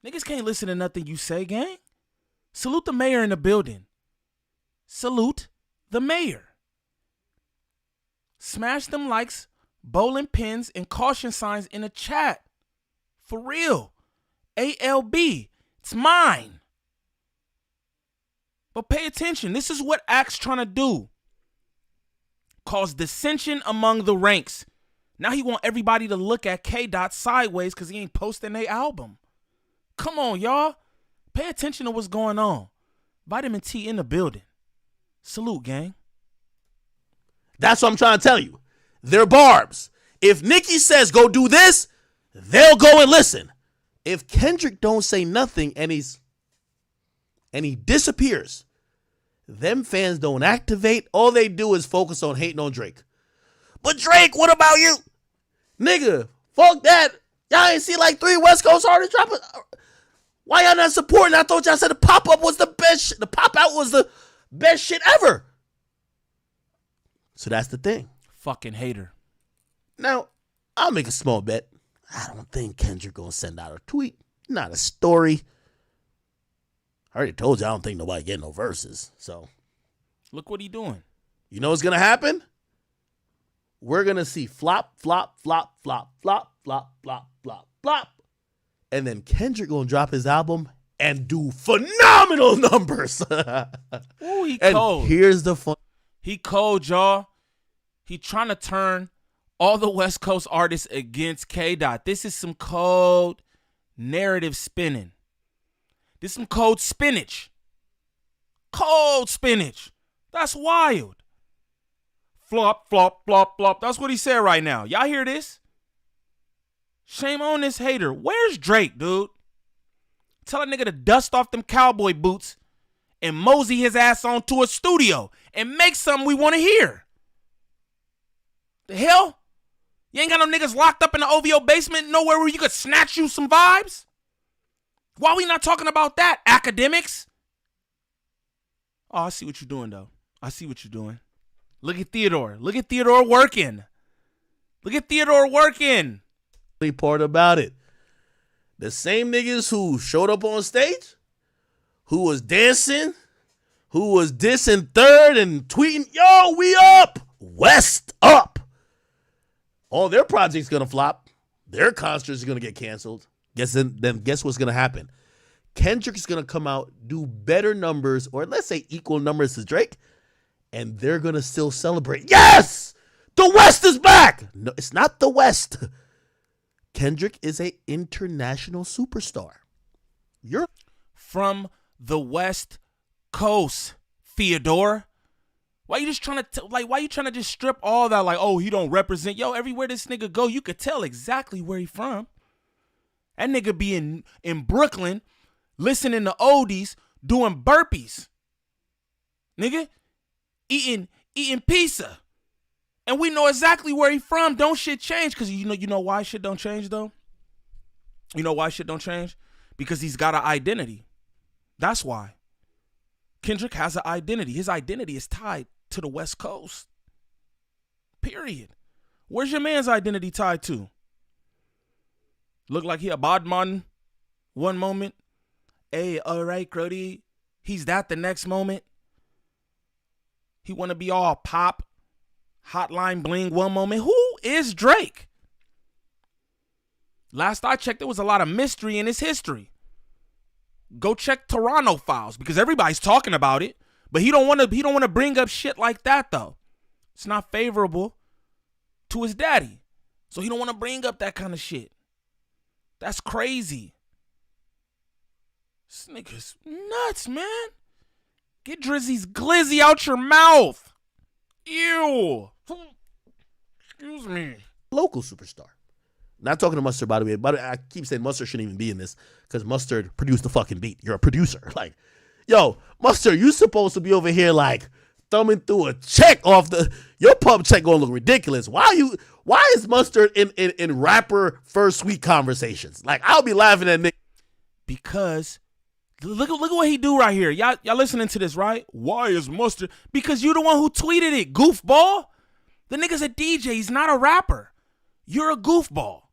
Niggas can't listen to nothing you say, gang. Salute the mayor in the building. Salute the mayor. Smash them likes, bowling pins, and caution signs in the chat. For real. ALB. It's mine. But pay attention. This is what Axe trying to do. Cause dissension among the ranks. Now he want everybody to look at K-Dot sideways because he ain't posting their album. Come on, y'all. Pay attention to what's going on. Vitamin T in the building. Salute, gang. That's what I'm trying to tell you. They're barbs. If Nicki says go do this, they'll go and listen. If Kendrick don't say nothing and he disappears, them fans don't activate. All they do is focus on hating on Drake. But Drake, what about you? Nigga, fuck that. Y'all ain't see like 3 West Coast artists dropping. Why y'all not supporting? I thought y'all said the pop-up was the best shit. The pop-out was the best shit ever. So that's the thing. Fucking hater. Now, I'll make a small bet. I don't think Kendrick gonna send out a tweet, not a story. I already told you I don't think nobody getting no verses. So, look what he doing. You know what's gonna happen? We're gonna see flop, flop, flop, flop, flop, flop, flop, flop, flop, and then Kendrick gonna drop his album and do phenomenal numbers. Ooh, he and cold. Here's the fun. He cold, y'all. He trying to turn all the West Coast artists against K-Dot. This is some cold narrative spinning. This is some cold spinach. Cold spinach. That's wild. Flop, flop, flop, flop. That's what he said right now. Y'all hear this? Shame on this hater. Where's Drake, dude? Tell a nigga to dust off them cowboy boots and mosey his ass on to a studio and make something we want to hear. The hell? You ain't got no niggas locked up in the OVO basement nowhere where you could snatch you some vibes? Why we not talking about that, Akademiks? Oh, I see what you're doing, though. I see what you're doing. Look at Theodore. Look at Theodore working. Look at Theodore working. The part about it. The same niggas who showed up on stage, who was dancing, who was dissing third and tweeting, yo, we up, West up. All their projects gonna flop. Their concerts are gonna get canceled. Guess what's gonna happen? Kendrick's gonna come out, do better numbers, or let's say equal numbers to Drake, and they're gonna still celebrate. Yes! The West is back! No, it's not the West. Kendrick is an international superstar. You're from the West Coast, Theodore. Why you just trying to why you trying to just strip all that like, oh, he don't represent? Yo, everywhere this nigga go, you could tell exactly where he from. That nigga be in Brooklyn listening to oldies doing burpees. Nigga, eating pizza. And we know exactly where he from. Don't shit change. Because you know why shit don't change, though? You know why shit don't change? Because he's got an identity. That's why. Kendrick has an identity. His identity is tied to the West Coast. Period. Where's your man's identity tied to? Look like he a badman one moment. Hey, all right, Crody. He's that the next moment. He want to be all pop, hotline bling one moment. Who is Drake? Last I checked, there was a lot of mystery in his history. Go check Toronto files because everybody's talking about it, but he don't want to bring up shit like that though. It's not favorable to his daddy. So he don't want to bring up that kind of shit. That's crazy. This nigga's nuts, man. Get Drizzy's glizzy out your mouth. Ew. Excuse me. Local superstar. Not talking to Mustard, by the way. But I keep saying Mustard shouldn't even be in this because Mustard produced the fucking beat. You're a producer. Like, yo, Mustard, you supposed to be over here like thumbing through a check off your pub check gonna look ridiculous. Why is Mustard in rapper first week conversations? Like, I'll be laughing at Nick. Because look at what he do right here. Y'all listening to this, right? Why is Mustard? Because you the one who tweeted it, goofball. The nigga's a DJ. He's not a rapper. You're a goofball.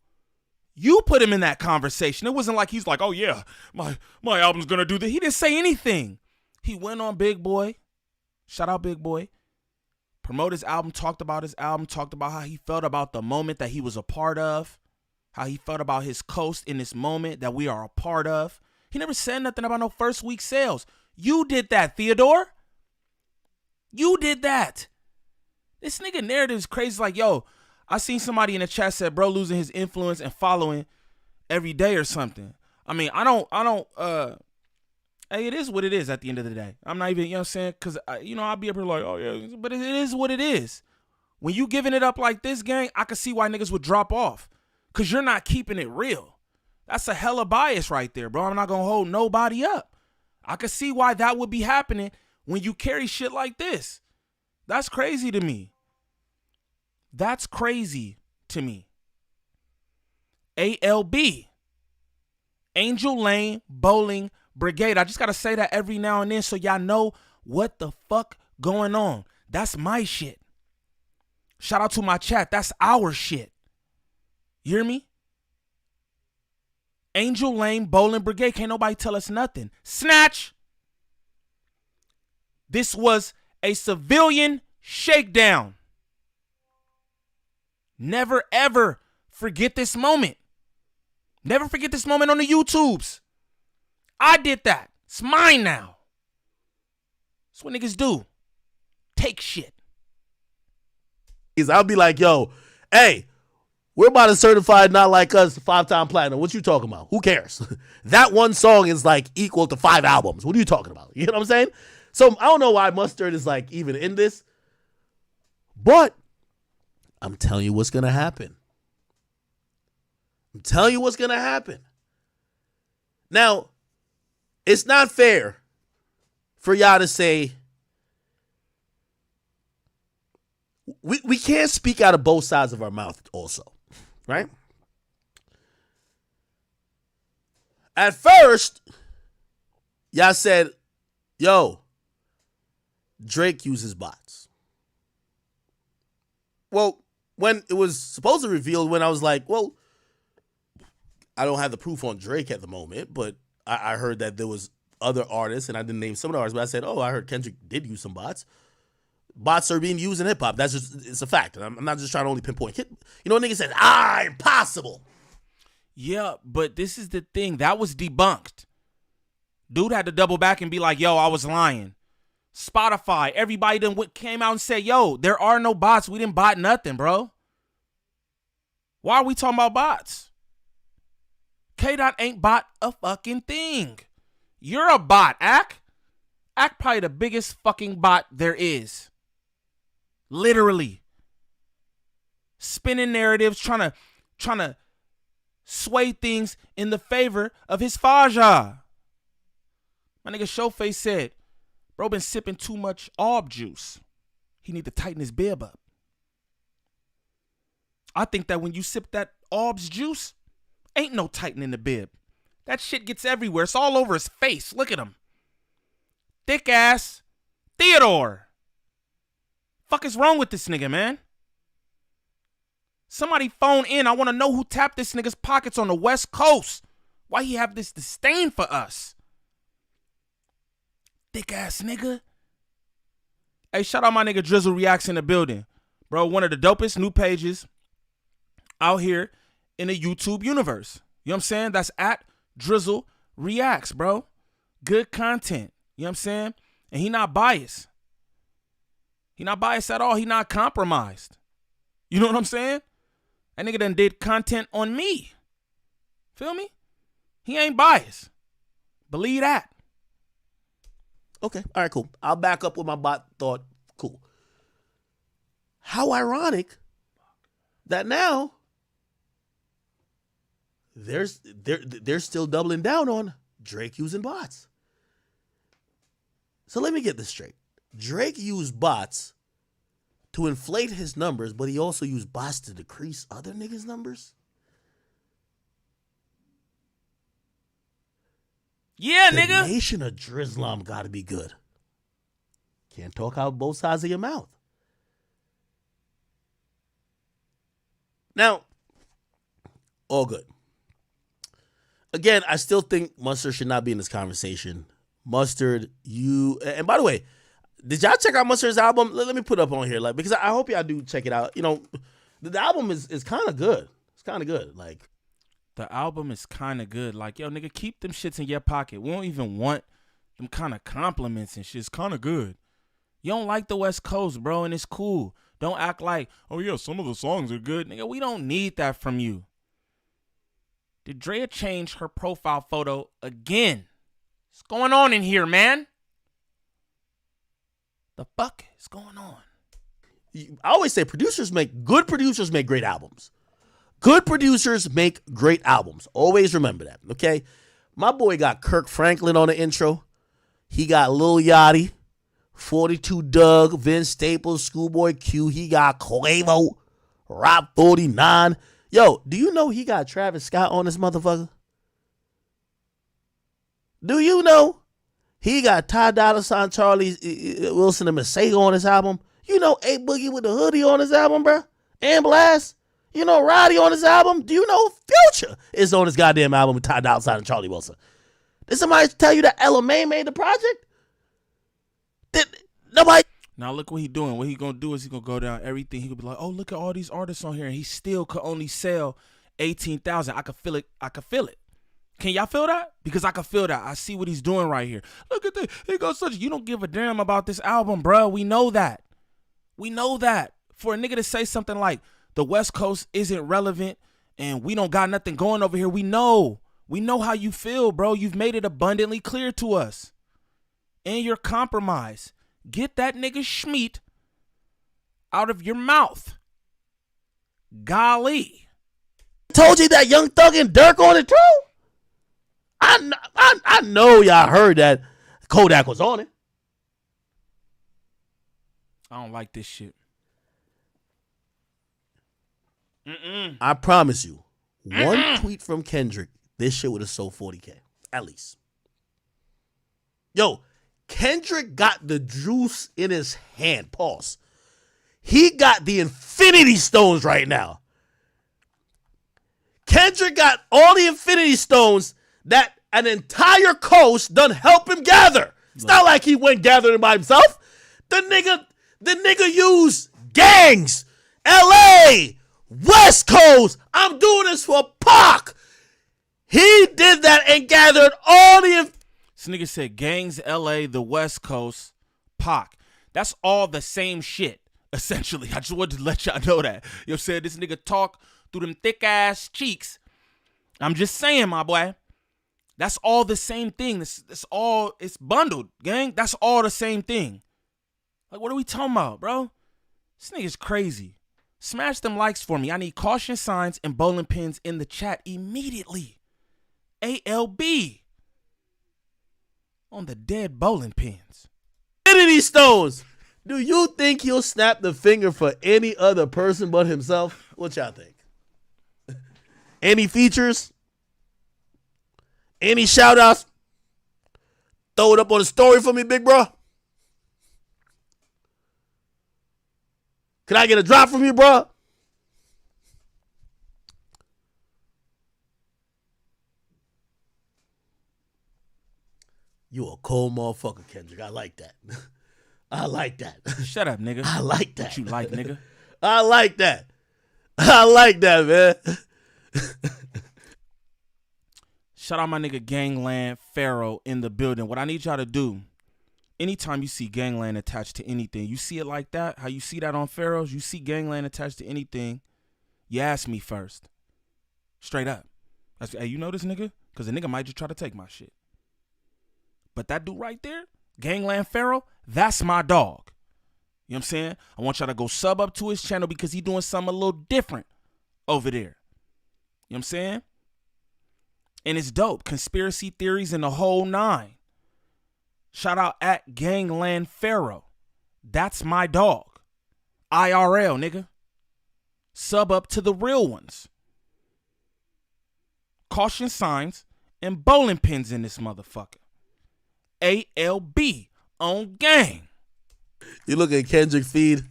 You put him in that conversation. It wasn't like he's like, oh yeah, my album's gonna do that. He didn't say anything. He went on Big Boy. Shout out Big Boy. Promote his album, talked about how he felt about the moment that he was a part of, how he felt about his coast in this moment that we are a part of. He never said nothing about no first week sales. You did that, Theodore. You did that. This nigga narrative is crazy. Like, yo, I seen somebody in the chat said, bro, losing his influence and following every day or something. I mean, hey, it is what it is at the end of the day. I'm not even, you know what I'm saying? Because, I'll be up here like, oh, yeah, but it is what it is. When you giving it up like this, gang, I can see why niggas would drop off because you're not keeping it real. That's a hella bias right there, bro. I'm not going to hold nobody up. I can see why that would be happening when you carry shit like this. That's crazy to me. That's crazy to me. ALB. Angel Lane Bowling Brigade. I just got to say that every now and then so y'all know what the fuck going on. That's my shit. Shout out to my chat. That's our shit. You hear me? Angel Lane Bowling Brigade. Can't nobody tell us nothing. Snatch. This was a civilian shakedown. Never, ever forget this moment. Never forget this moment on the YouTubes. I did that. It's mine now. That's what niggas do. Take shit. I'll be like, yo, hey, we're about to certify Not Like Us 5-time platinum. What you talking about? Who cares? That one song is like equal to 5 albums. What are you talking about? You know what I'm saying? So I don't know why Mustard is like even in this, but I'm telling you what's going to happen. I'm telling you what's going to happen. Now, it's not fair for y'all to say, we can't speak out of both sides of our mouth also, right? At first, y'all said, yo, Drake uses bots. Well, when it was supposed to reveal, when I was like, well, I don't have the proof on Drake at the moment, but I heard that there was other artists, and I didn't name some of the artists, but I said, oh, I heard Kendrick did use some bots. Bots are being used in hip hop. That's just, it's a fact. And I'm not just trying to only pinpoint. You know, niggas said, impossible. Yeah, but this is the thing. That was debunked. Dude had to double back and be like, yo, I was lying. Spotify, everybody done came out and said, yo, there are no bots. We didn't bot nothing, bro. Why are we talking about bots? K-Dot ain't bot a fucking thing. You're a bot, Ak. Ak probably the biggest fucking bot there is. Literally. Spinning narratives, trying to sway things in the favor of his Faja. My nigga Showface said, bro been sipping too much ARB juice. He need to tighten his bib up. I think that when you sip that ARB's juice, ain't no tightening the bib. That shit gets everywhere. It's all over his face. Look at him. thick ass Theodore. Fuck is wrong with this nigga, man? Somebody phone in. I want to know who tapped this nigga's pockets on the West Coast. Why he have this disdain for us? Thick ass nigga. Hey, shout out my nigga Drizzle Reacts in the building. Bro, one of the dopest new pages out here in the YouTube universe. You know what I'm saying? That's at Drizzle Reacts, bro. Good content. You know what I'm saying? And he not biased. He not biased at all. He not compromised. You know what I'm saying? That nigga done did content on me. Feel me? He ain't biased. Believe that. Okay. All right, cool. I'll back up with my bot thought. Cool. How ironic that now they're still doubling down on Drake using bots. So let me get this straight. Drake used bots to inflate his numbers, but he also used bots to decrease other niggas' numbers? Yeah, the nigga. The nation of Drizzlam gotta be good. Can't talk out both sides of your mouth. Now, all good. Again, I still think Mustard should not be in this conversation. Mustard, and by the way, did y'all check out Mustard's album? Let me put it up on here, because I hope y'all do check it out. You know, the album is kind of good. It's kind of good. The album is kind of good. Yo, nigga, keep them shits in your pocket. We don't even want them kind of compliments and shit. It's kind of good. You don't like the West Coast, bro, and it's cool. Don't act like, oh yeah, some of the songs are good. Nigga, we don't need that from you. Did Drea change her profile photo again? What's going on in here, man? The fuck is going on? I always say good producers make great albums. Good producers make great albums. Always remember that, okay? My boy got Kirk Franklin on the intro. He got Lil Yachty, 42 Doug, Vince Staples, Schoolboy Q. He got Quavo, Rob 49. Yo, do you know he got Travis Scott on this motherfucker? Do you know he got Ty Dolla $ign, Charlie Wilson, and Masego on his album? You know A Boogie with the hoodie on his album, bro? And Blast? You know Roddy on his album? Do you know Future is on his goddamn album with Ty Dolla $ign and Charlie Wilson? Did somebody tell you that LMA made the project? Did nobody? Now look what he doing. What he gonna do is he gonna go down everything. He gonna be like, oh, look at all these artists on here, and he still could only sell 18,000. I could feel it. I could feel it. Can y'all feel that? Because I can feel that. I see what he's doing right here. Look at this. He goes such. You don't give a damn about this album, bro. We know that. We know that. For a nigga to say something like the West Coast isn't relevant and we don't got nothing going over here, we know. We know how you feel, bro. You've made it abundantly clear to us. And you're compromised. Get that nigga Schmeat out of your mouth. Golly. Told you that Young Thug and Dirk on it too? I know y'all heard that Kodak was on it. I don't like this shit. I promise you, one tweet from Kendrick, this shit would have sold 40K. At least. Yo, Kendrick got the juice in his hand. Pause. He got the Infinity Stones right now. Kendrick got all the Infinity Stones that an entire coast done help him gather. It's not like he went gathering by himself. The nigga used gangs, LA, West Coast. I'm doing this for Pac. He did that and gathered all the. This nigga said gangs, LA, the West Coast, Pac. That's all the same shit, essentially. I just wanted to let y'all know that. You know what I'm saying? This nigga talk through them thick ass cheeks. I'm just saying, my boy. That's all the same thing. It's all, it's bundled, gang. That's all the same thing. Like, what are we talking about, bro? This nigga's crazy. Smash them likes for me. I need caution signs and bowling pins in the chat immediately. ALB. On the dead bowling pins. Infinity Stones. Do you think he'll snap the finger for any other person but himself? What y'all think? Any features? Any shout outs? throw it up on the story for me, big bro? Can I get a drop from you, bro? You a cold motherfucker, Kendrick. I like that. I like that. Shut up, nigga. I like that. What you like, nigga? I like that. I like that, man. Shout out my nigga Gangland Pharaoh in the building. What I need y'all to do, anytime you see Gangland attached to anything, you see it like that, how you see that on Pharaohs, you see Gangland attached to anything, you ask me first. Straight up. Hey, you know this nigga? Because the nigga might just try to take my shit. But that dude right there, Gangland Pharaoh, that's my dog. You know what I'm saying? I want y'all to go sub up to his channel because he doing something a little different over there. You know what I'm saying? And it's dope. Conspiracy theories and the whole nine. Shout out at Gangland Pharaoh. That's my dog. IRL, nigga. Sub up to the real ones. Caution signs and bowling pins in this motherfucker. ALB on gang. You look at Kendrick feed.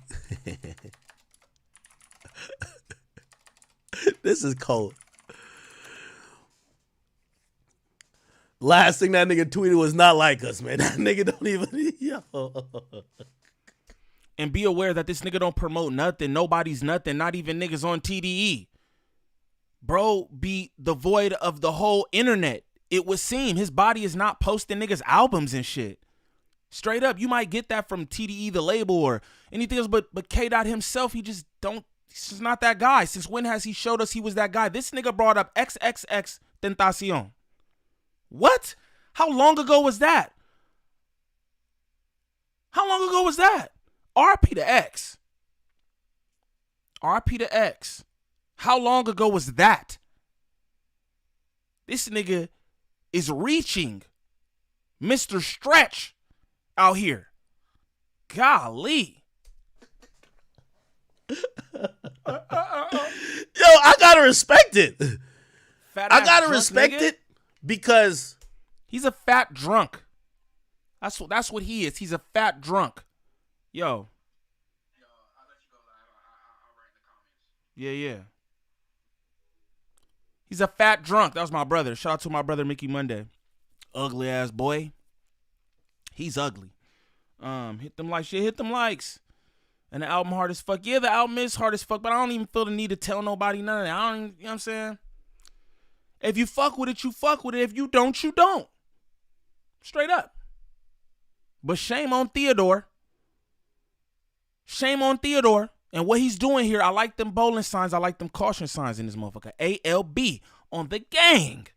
This is cold. Last thing that nigga tweeted was not like us, man. That nigga don't even. Yo. And be aware that this nigga don't promote nothing. Nobody's nothing. Not even niggas on TDE. Bro be devoid of the whole internet. It would seem his body is not posting niggas albums and shit. Straight up, you might get that from TDE, the label, or anything else, but K-Dot himself, he's just not that guy. Since when has he showed us he was that guy? This nigga brought up XXX Tentacion. What? How long ago was that? How long ago was that? RP to X. RP to X. How long ago was that? This nigga is reaching Mr. Stretch out here. Golly. Yo, I gotta respect it. I gotta respect it because he's a fat drunk. That's what he is. He's a fat drunk. Yo, I'll let you go. I'll write in the comments. Yeah. He's a fat drunk. That was my brother. Shout out to my brother Mickey Monday. Ugly ass boy. He's ugly. Hit them likes. Shit, hit them likes. And the album hard as fuck. Yeah, the album is hard as fuck, but I don't even feel the need to tell nobody none of that. I don't even, you know what I'm saying? If you fuck with it, you fuck with it. If you don't, you don't. Straight up. But shame on Theodore. Shame on Theodore. And what he's doing here, I like them bowling signs. I like them caution signs in this motherfucker. ALB on the gang.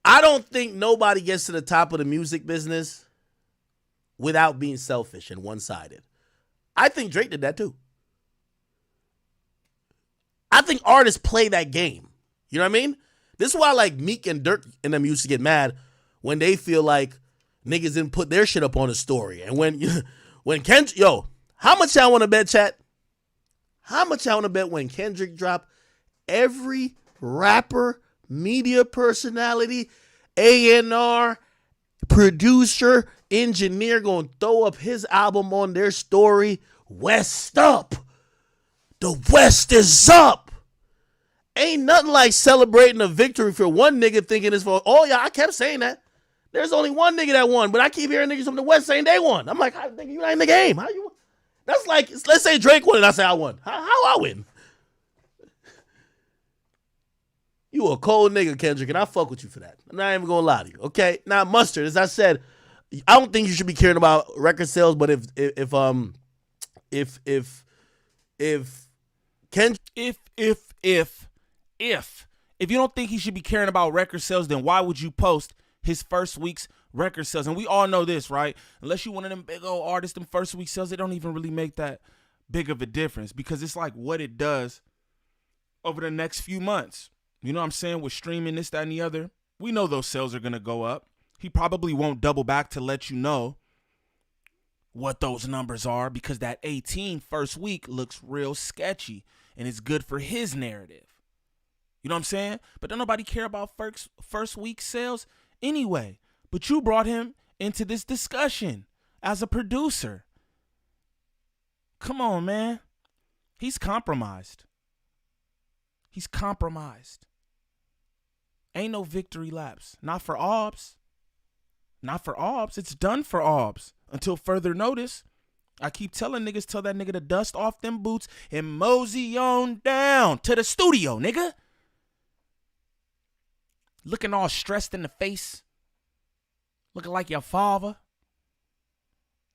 I don't think nobody gets to the top of the music business without being selfish and one-sided. I think Drake did that too. I think artists play that game. You know what I mean? This is why like Meek and Dirk and them used to get mad when they feel like niggas didn't put their shit up on the story. And when Kendrick, how much y'all want to bet, chat? How much y'all want to bet when Kendrick dropped, every rapper, media personality, A&R, producer, engineer gonna throw up his album on their story? West up. The West is up. Ain't nothing like celebrating a victory for one nigga thinking it's for, oh yeah, I kept saying that. There's only one nigga that won, but I keep hearing niggas from the West saying they won. I'm like, nigga, you not in the game. How you? That's like, let's say Drake won and I say I won. How I win? You a cold nigga, Kendrick, and I fuck with you for that. I'm not even gonna lie to you, okay? Now, Mustard, as I said, I don't think you should be caring about record sales, but if you don't think he should be caring about record sales, then why would you post his first week's record sales? And we all know this, right? Unless you one of them big old artists, them first week sales, they don't even really make that big of a difference because it's like what it does over the next few months. You know what I'm saying? With streaming, this, that, and the other, we know those sales are going to go up. He probably won't double back to let you know what those numbers are because that 18 first week looks real sketchy and it's good for his narrative. You know what I'm saying? But don't nobody care about first week sales anyway. But you brought him into this discussion as a producer. Come on, man. He's compromised. He's compromised. Ain't no victory laps. Not for Obbs. Not for Obbs. It's done for Obbs until further notice. I keep telling niggas, tell that nigga to dust off them boots and mosey on down to the studio, nigga. Looking all stressed in the face. Looking like your father.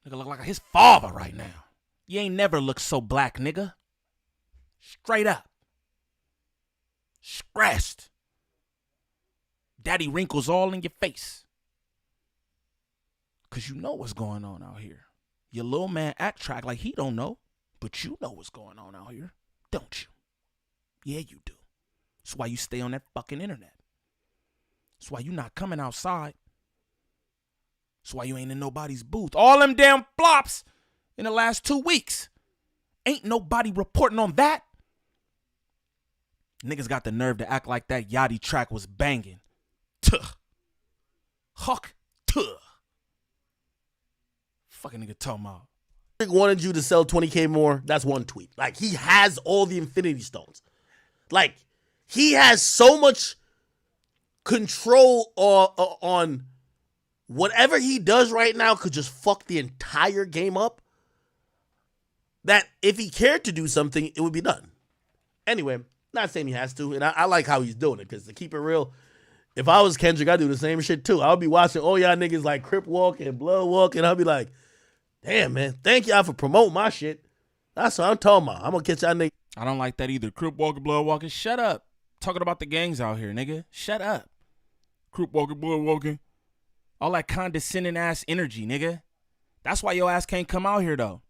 Nigga look like his father right now. You ain't never looked so black, nigga. Straight up. Stressed. Daddy wrinkles all in your face. Because you know what's going on out here. Your little man act track like he don't know. But you know what's going on out here. Don't you? Yeah, you do. That's why you stay on that fucking internet. That's why you not coming outside. That's why you ain't in nobody's booth. All them damn flops in the last 2 weeks. Ain't nobody reporting on that. Niggas got the nerve to act like that Yachty track was banging. Tuh. Huck. Tuh. Fucking nigga talking about. Wanted you to sell 20K more. That's one tweet. Like, he has all the Infinity Stones. Like, he has so much control on whatever he does right now could just fuck the entire game up. That if he cared to do something, it would be done. Anyway, not saying he has to, and I like how he's doing it, because to keep it real, if I was Kendrick, I'd do the same shit too. I would be watching all y'all niggas like Crip Walk and Blood Walk, and I'll be like, damn, man, thank y'all for promoting my shit. That's what I'm talking about. I'm gonna catch y'all niggas. I don't like that either. Crip Walking, Blood Walking, shut up. Talking about the gangs out here, nigga. Shut up. Crip Walking, Blood Walking. All that condescending ass energy, nigga. That's why your ass can't come out here, though.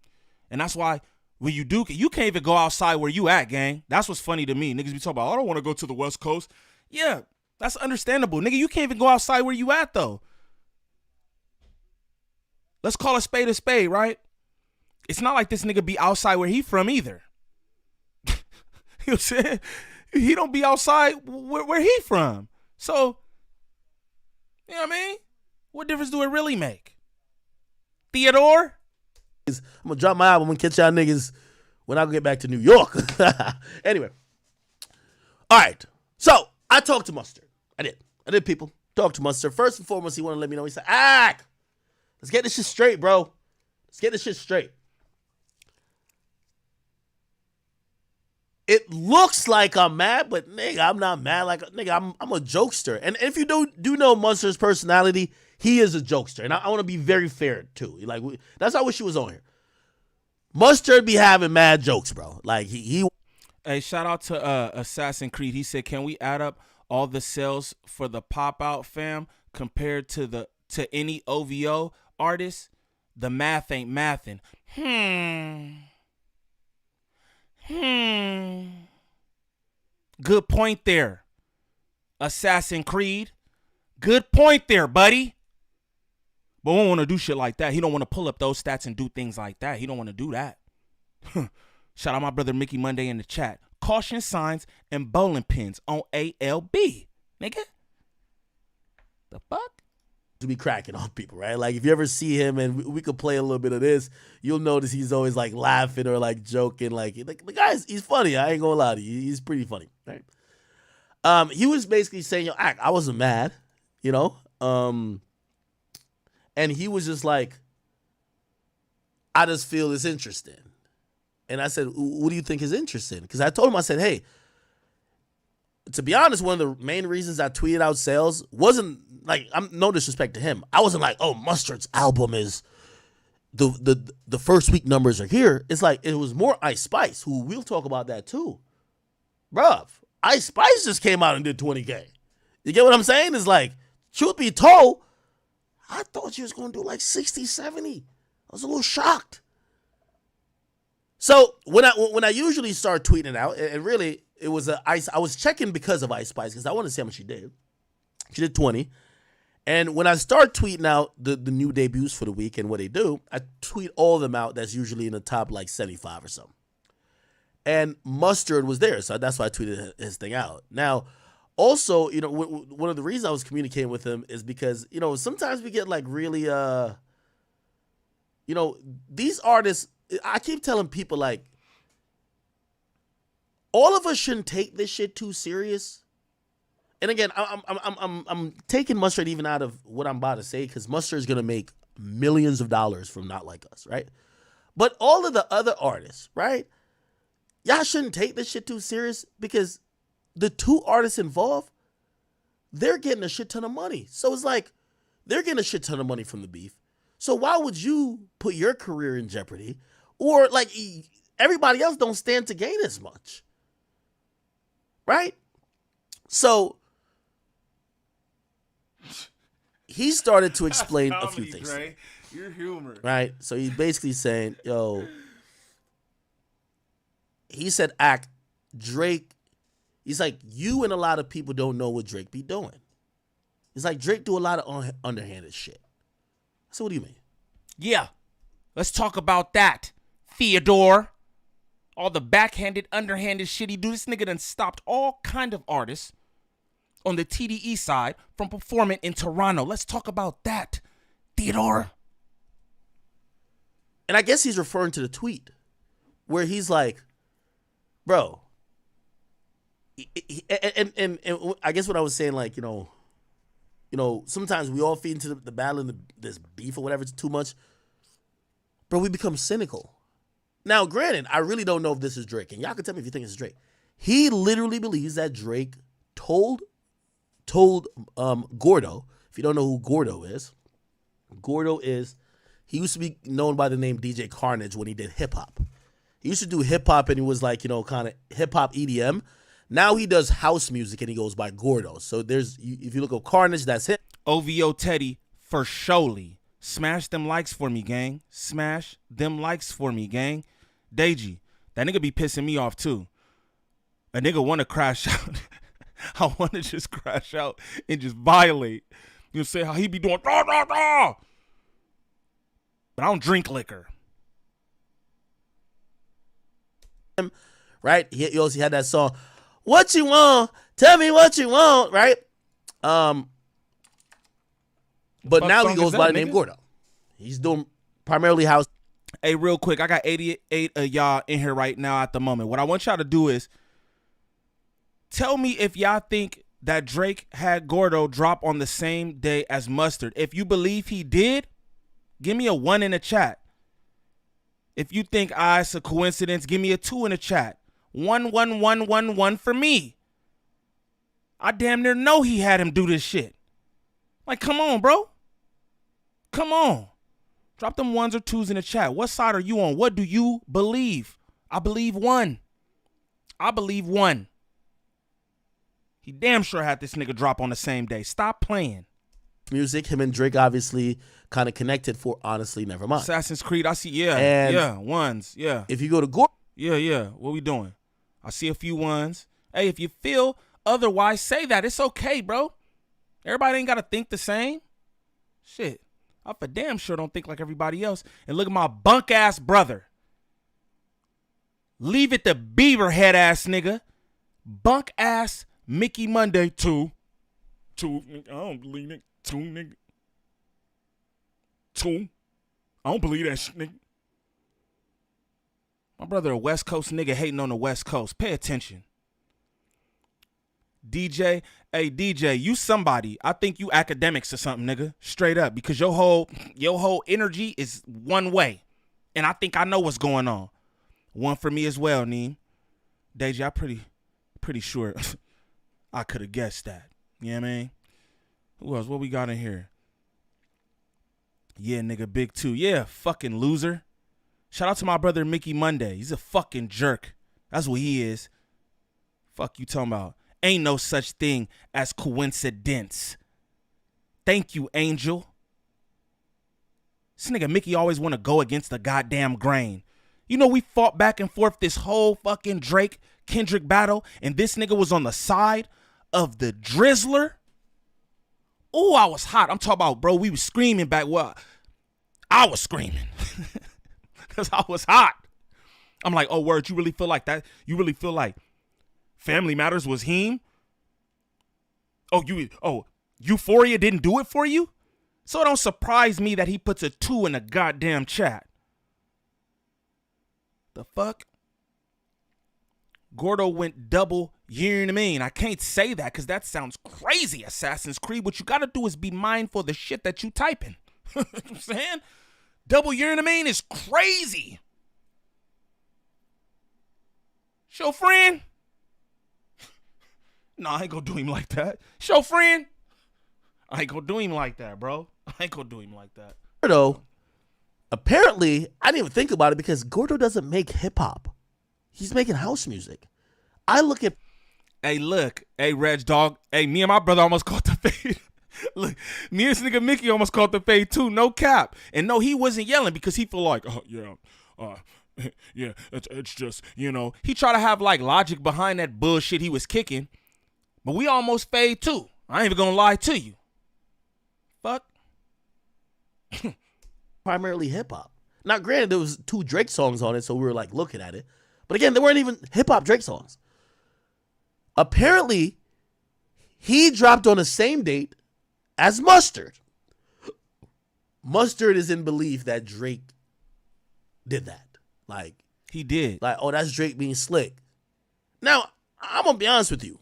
And that's why when you do, you can't even go outside where you at, gang. That's what's funny to me. Niggas be talking about, I don't want to go to the West Coast. Yeah, that's understandable. Nigga, you can't even go outside where you at, though. Let's call a spade, right? It's not like this nigga be outside where he from either. You know what I'm saying? He don't be outside where he from. So, you know what I mean? What difference do it really make? Theodore? I'm gonna drop my album and catch y'all niggas when I get back to New York. Anyway. All right. So, I talked to Mustard. I did, people. Talked to Mustard. First and foremost, he wanted to let me know. He said, let's get this shit straight, bro. Let's get this shit straight. It looks like I'm mad, but nigga, I'm not mad. Like, nigga, I'm a jokester. And if you do know Mustard's personality, he is a jokester. And I want to be very fair, too. Like, that's how I wish he was on here. Mustard be having mad jokes, bro. Like, he Hey, shout out to Assassin's Creed. He said, can we add up all the sales for the Pop-Out fam compared to any OVO artist? The math ain't mathin'. Good point there, Assassin's Creed. Good point there, buddy. But we don't want to do shit like that. He don't want to pull up those stats and do things like that. He don't want to do that. Shout out my brother Mickey Monday in the chat. Caution signs and bowling pins on ALB. Nigga. The fuck? To be cracking on people, right? Like, if you ever see him and we could play a little bit of this, you'll notice he's always like laughing or like joking. Like the guy's, he's funny. I ain't gonna lie to you. He's pretty funny, right? He was basically saying, yo, I wasn't mad, you know? And he was just like, I just feel it's interesting. And I said, what do you think is interesting? Because I told him, I said, hey, to be honest, one of the main reasons I tweeted out sales wasn't like, I'm no disrespect to him. I wasn't like, oh, Mustard's album is the first week numbers are here. It's like, it was more Ice Spice, who we'll talk about that too. Bruv, Ice Spice just came out and did 20K. You get what I'm saying? It's like, truth be told, I thought you was going to do like 60, 70. I was a little shocked. So when I usually start tweeting out, and really it was I was checking because of Ice Spice because I wanted to see how much she did. She did 20. And when I start tweeting out the new debuts for the week and what they do, I tweet all of them out. That's usually in the top like 75 or something. And Mustard was there, so that's why I tweeted his thing out. Now, also, one of the reasons I was communicating with him is because, sometimes we get like really, these artists, I keep telling people like, all of us shouldn't take this shit too serious. And again, I'm taking Mustard even out of what I'm about to say, because Mustard is gonna make millions of dollars from Not Like Us, right? But all of the other artists, right? Y'all shouldn't take this shit too serious, because the two artists involved, they're getting a shit ton of money. So it's like, they're getting a shit ton of money from the beef. So why would you put your career in jeopardy? Or like, everybody else don't stand to gain as much. Right? So he started to explain a few things. Dre. Your humor. Right? So he's basically saying, he said, Drake, he's like, you and a lot of people don't know what Drake be doing. He's like, Drake do a lot of underhanded shit. So what do you mean? Yeah. Let's talk about that, Theodore. All the backhanded, underhanded shit he do. This nigga done stopped all kind of artists on the TDE side from performing in Toronto. Let's talk about that, Theodore. And I guess he's referring to the tweet where he's like, bro, and I guess what I was saying, like, sometimes we all feed into the battle and this beef or whatever, it's too much. Bro, we become cynical. Now, granted, I really don't know if this is Drake, and y'all can tell me if you think it's Drake. He literally believes that Drake told Gordo. If you don't know who Gordo is, he used to be known by the name DJ Carnage when he did hip hop. He used to do hip hop, and he was like, kind of hip hop EDM. Now he does house music, and he goes by Gordo. So if you look up Carnage, that's him. OVO Teddy for surely. Smash them likes for me, gang. Smash them likes for me, gang. Deji, that nigga be pissing me off too. A nigga want to crash out. I want to just crash out and just violate. You know, say how he be doing, da, da, da. But I don't drink liquor. Right? He also had that song, What You Want? Tell Me What You Want, right? But now he goes by the name Gordo. He's doing primarily house. Hey, real quick, I got 88 of y'all in here right now at the moment. What I want y'all to do is tell me if y'all think that Drake had Gordo drop on the same day as Mustard. If you believe he did, give me a 1 in the chat. If you think it's a coincidence, give me a 2 in the chat. 1, 1, 1, 1, 1 for me. I damn near know he had him do this shit. Like, come on, bro. Come on. Drop them 1s or 2s in the chat. What side are you on? What do you believe? I believe 1. I believe 1. He damn sure had this nigga drop on the same day. Stop playing. Music, him and Drake obviously kind of connected for Honestly Nevermind. Assassin's Creed, I see, yeah. And yeah, 1s, yeah. If you go to Gordo. Yeah. What we doing? I see a few 1s. Hey, if you feel otherwise, say that. It's okay, bro. Everybody ain't got to think the same. Shit. I for damn sure don't think like everybody else. And look at my bunk ass brother. Leave it to Beaver head ass nigga. Bunk ass Mickey Monday 2. I don't believe it. 2 nigga. 2. I don't believe that shit, nigga. My brother a West Coast nigga hating on the West Coast. Pay attention. DJ, hey DJ, you somebody. I think you Akademiks or something, nigga. Straight up, because your whole energy is one way, and I think I know what's going on. 1 for me as well, Neem. Deji, I'm pretty sure I could have guessed that. You know what I mean? Who else? What we got in here? Yeah, nigga, big 2. Yeah, fucking loser. Shout out to my brother Mickey Monday. He's a fucking jerk. That's what he is. Fuck you talking about. Ain't no such thing as coincidence. Thank you, Angel. This nigga Mickey always want to go against the goddamn grain. You know, we fought back and forth this whole fucking Drake Kendrick battle, and this nigga was on the side of the Drizzler. Oh, I was hot. I'm talking about, bro, we was screaming back. Well, I was screaming because I was hot. I'm like, oh, word, you really feel like that? You really feel like Family Matters was him? Oh, Euphoria didn't do it for you? So it don't surprise me that he puts a 2 in the goddamn chat. The fuck? Gordo went double, you know what I mean? I can't say that because that sounds crazy, Assassin's Creed. What you got to do is be mindful of the shit that you typing. You know what I'm saying? Double, you know what I mean, is crazy. Show friend? No, I ain't gonna do him like that. Show friend? I ain't gonna do him like that, bro. I ain't gonna do him like that. Gordo, apparently, I didn't even think about it because Gordo doesn't make hip hop. He's making house music. I look at. Hey, look. Hey, Reg Dog. Hey, me and my brother almost caught the fade. Look, me and this nigga Mickey almost caught the fade too. No cap. And no, he wasn't yelling because he feel like, oh, yeah, it's just, you know. He tried to have like logic behind that bullshit he was kicking. But we almost fade too. I ain't even gonna lie to you. Fuck. Primarily hip hop. Now, granted, there was 2 Drake songs on it, so we were like looking at it. But again, they weren't even hip hop Drake songs. Apparently, he dropped on the same date as Mustard. Mustard is in belief that Drake did that. Like, he did. Like, oh, that's Drake being slick. Now, I'm gonna be honest with you.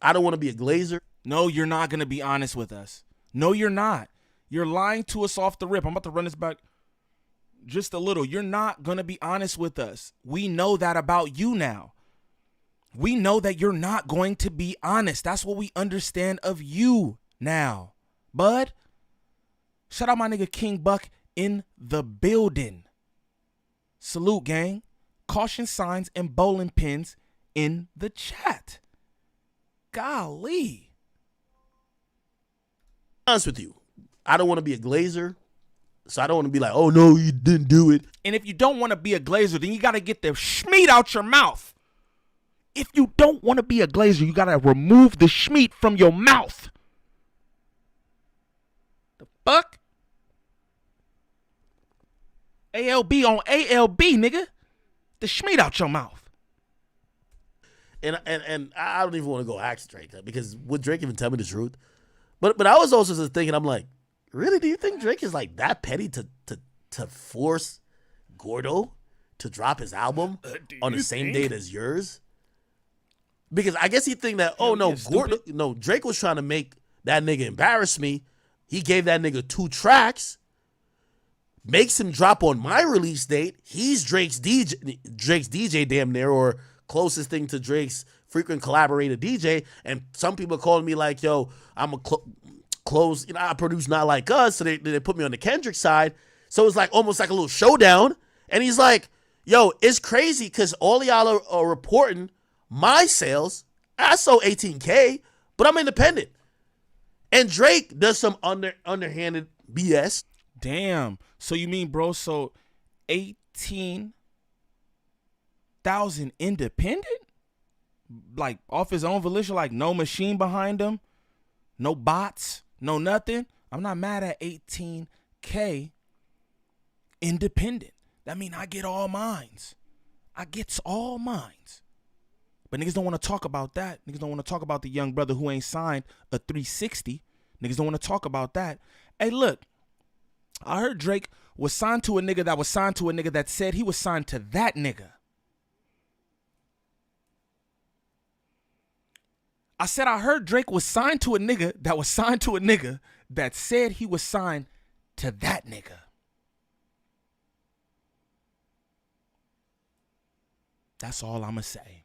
I don't want to be a glazer. No, you're not gonna be honest with us. No, you're not. You're lying to us off the rip. I'm about to run this back just a little. You're not going to be honest with us. We know that about you now. We know that you're not going to be honest. That's what we understand of you now. Bud, shout out my nigga King Buck in the building. Salute, gang. Caution signs and bowling pins in the chat. Golly. Honest with you. I don't want to be a glazer, so I don't want to be like, oh, no, you didn't do it. And if you don't want to be a glazer, then you got to get the schmeat out your mouth. If you don't want to be a glazer, you got to remove the schmeat from your mouth. The fuck? ALB on ALB, nigga. The schmeat out your mouth. And I don't even want to go ask Drake because would Drake even tell me the truth? But I was also just thinking, I'm like, really? Do you think Drake is like that petty to force Gordo to drop his album on the same date as yours? Because I guess he think that, oh no, Drake was trying to make that nigga embarrass me. He gave that nigga 2 tracks, makes him drop on my release date. He's Drake's DJ damn near, or closest thing to Drake's frequent collaborator DJ. And some people calling me like, yo, I'm a close, you know, I produce Not Like Us, so they put me on the Kendrick side. So it's like almost like a little showdown. And he's like, yo, it's crazy because all y'all are reporting my sales. I sold 18K, but I'm independent. And Drake does some underhanded BS. Damn. So you mean, bro, so 18,000 independent? Like off his own volition, like no machine behind him, no bots, no nothing. I'm not mad at 18K independent. That mean I get all mines. I gets all mines. But niggas don't want to talk about that. Niggas don't want to talk about the young brother who ain't signed a 360. Niggas don't want to talk about that. Hey, look, I heard Drake was signed to a nigga that was signed to a nigga that said he was signed to that nigga. I said I heard Drake was signed to a nigga that was signed to a nigga that said he was signed to that nigga. That's all I'ma say.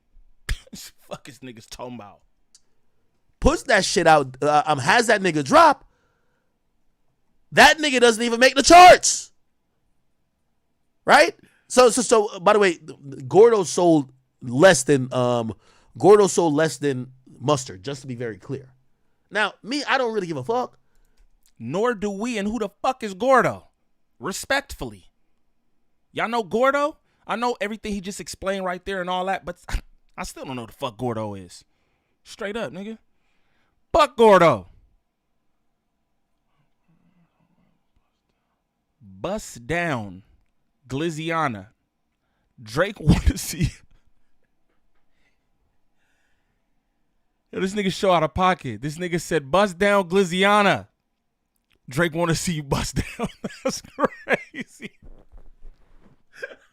Fuck is niggas talking about? Puts that shit out, has that nigga drop. That nigga doesn't even make the charts. Right? So by the way, Gordo sold less than Mustard, just to be very clear. Now, me, I don't really give a fuck. Nor do we, and who the fuck is Gordo? Respectfully. Y'all know Gordo? I know everything he just explained right there and all that, but I still don't know who the fuck Gordo is. Straight up, nigga. Fuck Gordo. Bust down, Gliziana. Drake want to see. Yo, this nigga show out of pocket. This nigga said, bust down Gliziana. Drake want to see you bust down. That's crazy.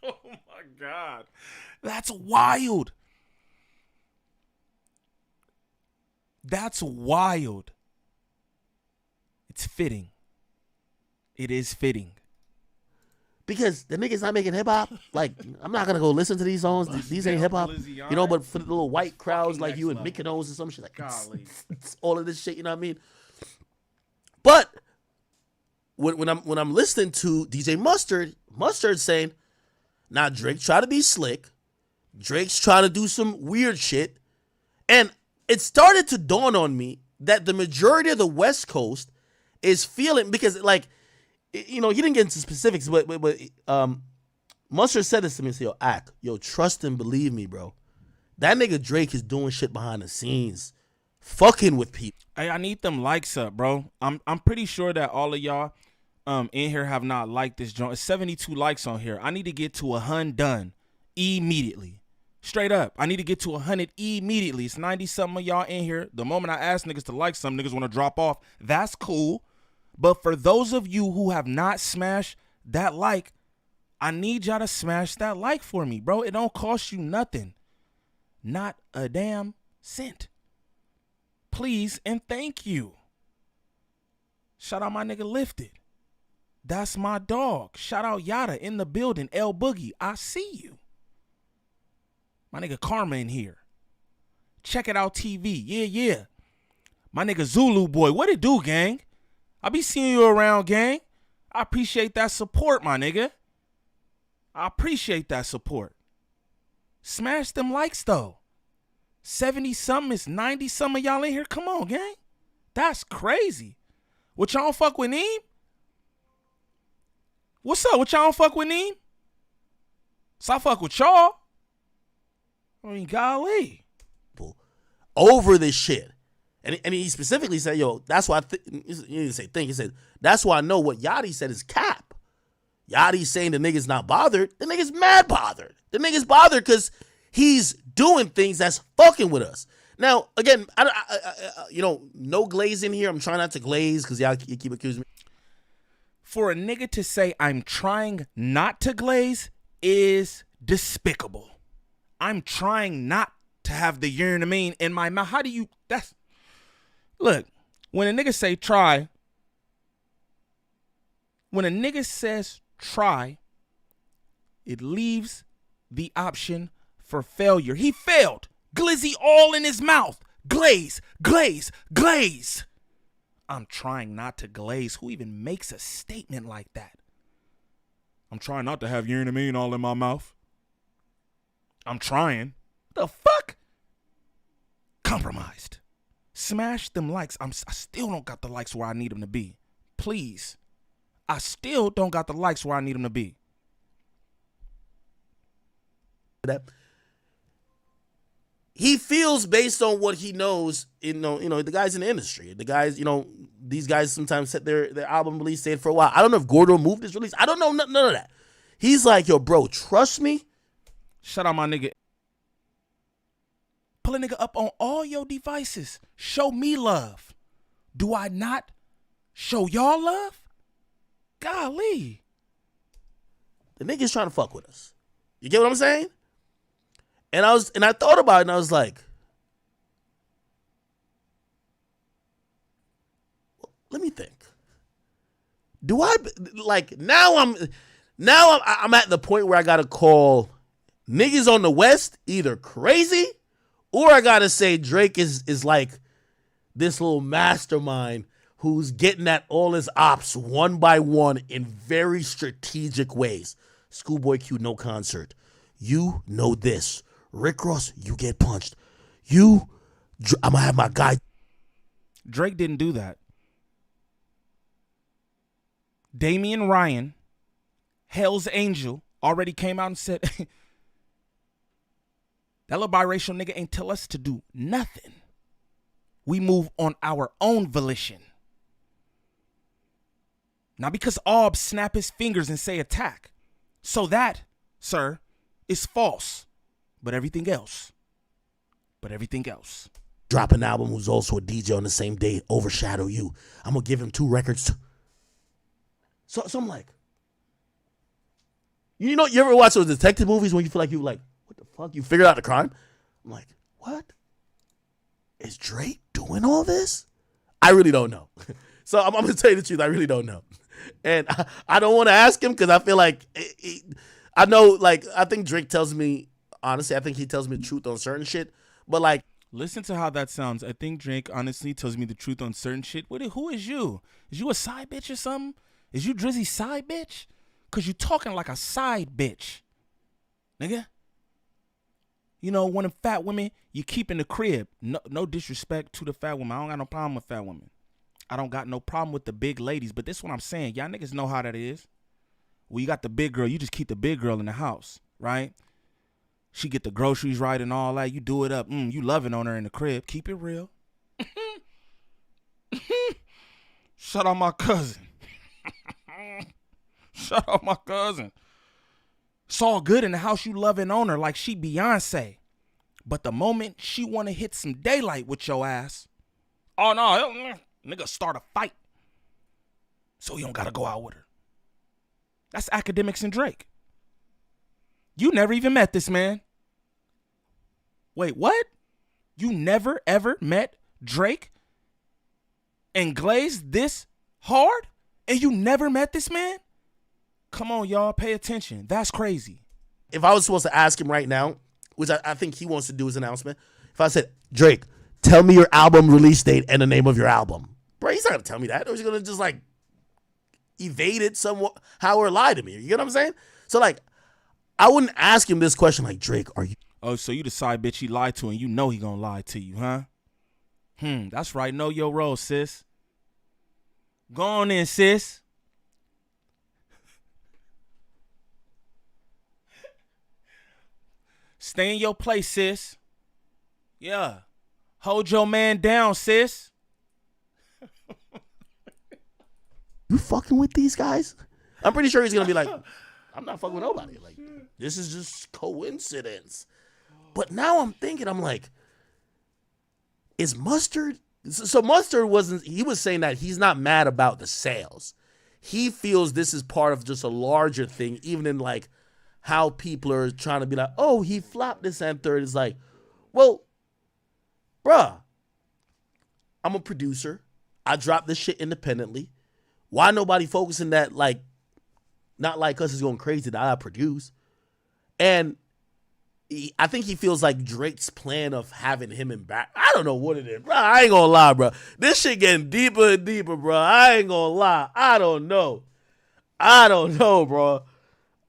Oh, my God. That's wild. That's wild. It's fitting. It is fitting. Because the niggas not making hip hop. Like, I'm not gonna go listen to these songs. These ain't hip hop. You know, but for the little white crowds like you and Mykonos and some shit, like all of this shit, you know what I mean? But when I'm listening to DJ Mustard saying, now Drake try to be slick. Drake's trying to do some weird shit. And it started to dawn on me that the majority of the West Coast is feeling, because like, you know, he didn't get into specifics, but Mustard said this to me and said, yo, trust and believe me, bro. That nigga Drake is doing shit behind the scenes, fucking with people. Hey, I need them likes up, bro. I'm pretty sure that all of y'all in here have not liked this joint. It's 72 likes on here. I need to get to 100 done immediately. Straight up. I need to get to 100 immediately. It's 90 something of y'all in here. The moment I ask niggas to like some, niggas want to drop off. That's cool. But for those of you who have not smashed that like, I need y'all to smash that like for me, bro. It don't cost you nothing. Not a damn cent. Please and thank you. Shout out my nigga Lifted. That's my dog. Shout out Yada in the building. L Boogie, I see you. My nigga Karma in here. Check it out TV. Yeah. My nigga Zulu boy. What it do, gang? I be seeing you around, gang. I appreciate that support, my nigga. I appreciate that support. Smash them likes, though. 70-something, it's 90-something of y'all in here. Come on, gang. That's crazy. What, y'all don't fuck with Neem? What's up? What, y'all don't fuck with Neem? So I fuck with y'all. I mean, golly. Over this shit. And he specifically said, yo, that's why he didn't say think. He said, that's why I know what Yachty said is cap. Yachty's saying the nigga's not bothered. The nigga's mad bothered. The nigga's bothered because he's doing things that's fucking with us. Now, again, you know, no glaze in here. I'm trying not to glaze because y'all keep accusing me. For a nigga to say I'm trying not to glaze is despicable. I'm trying not to have the you know what I mean in my mouth. How do you, look, when a nigga say try, when a nigga says try, it leaves the option for failure. He failed. Glizzy all in his mouth. Glaze. I'm trying not to glaze. Who even makes a statement like that? I'm trying not to have you know what I mean all in my mouth. I'm trying. The fuck? Compromised. Smash them likes. I still don't got the likes where I need them to be. Please. I still don't got the likes where I need them to be. He feels based on what he knows, you know, the guys in the industry. The guys, you know, these guys sometimes set their album release date for a while. I don't know if Gordo moved his release. I don't know none of that. He's like, yo, bro, trust me. Shout out my nigga. Pull a nigga up on all your devices. Show me love. Do I not show y'all love? Golly. The nigga's trying to fuck with us. You get what I'm saying? And I thought about it and I was like, let me think. Do I like now I'm at the point where I gotta call niggas on the West either crazy or I gotta say Drake is like this little mastermind who's getting at all his ops one by one in very strategic ways. Schoolboy Q, no concert. You know this. Rick Ross, you get punched. I'm gonna have my guy. Drake didn't do that. Damian Ryan, Hell's Angel, already came out and said, that little biracial nigga ain't tell us to do nothing. We move on our own volition. Not because Ob snap his fingers and say attack. So that, sir, is false. But everything else. Drop an album who's also a DJ on the same day, overshadow you. I'm going to give him 2 records. So I'm like, you ever watch those detective movies when you feel like what the fuck? You figured out the crime? I'm like, what? Is Drake doing all this? I really don't know. So I'm going to tell you the truth. I really don't know. And I don't want to ask him because I feel like, I know, I think Drake tells me, honestly, I think he tells me the truth on certain shit. But listen to how that sounds. I think Drake honestly tells me the truth on certain shit. Who is you? Is you a side bitch or something? Is you Drizzy's side bitch? Because you talking like a side bitch. Nigga. One of fat women you keep in the crib. No disrespect to the fat women. I don't got no problem with fat women. I don't got no problem with the big ladies. But this is what I'm saying. Y'all niggas know how that is. Well, you got the big girl. You just keep the big girl in the house, right? She get the groceries right and all that. You do it up. You loving on her in the crib. Keep it real. Shout out my cousin. Shout out my cousin. It's all good in the house. You loving on her like she Beyonce. But the moment she want to hit some daylight with your ass, oh no, nigga start a fight. So you don't got to go out with her. That's Akademiks and Drake. You never even met this man. Wait, what? You never ever met Drake and glazed this hard? And you never met this man? Come on, y'all. Pay attention. That's crazy. If I was supposed to ask him right now, which I think he wants to do his announcement, if I said, Drake, tell me your album release date and the name of your album. Bro, he's not going to tell me that. Or he's going to just evade it somehow or lie to me. You get what I'm saying? So I wouldn't ask him this question Drake, are you? Oh, so you the side bitch he lied to and you know he gonna lie to you, huh? That's right. Know your role, sis. Go on in, sis. Stay in your place, sis. Yeah. Hold your man down, sis. You fucking with these guys? I'm pretty sure he's going to be like, I'm not fucking with nobody. This is just coincidence. But now I'm thinking, I'm like, is Mustard? So Mustard he was saying that he's not mad about the sales. He feels this is part of just a larger thing, even in how people are trying to be like, oh, he flopped this and third. It's like, well, bruh, I'm a producer. I dropped this shit independently. Why nobody focusing that not like us is going crazy that I produce? And I think he feels like Drake's plan of having him in back. I don't know what it is, bro. I ain't gonna lie, bro. This shit getting deeper and deeper, bro. I ain't gonna lie. I don't know, bro.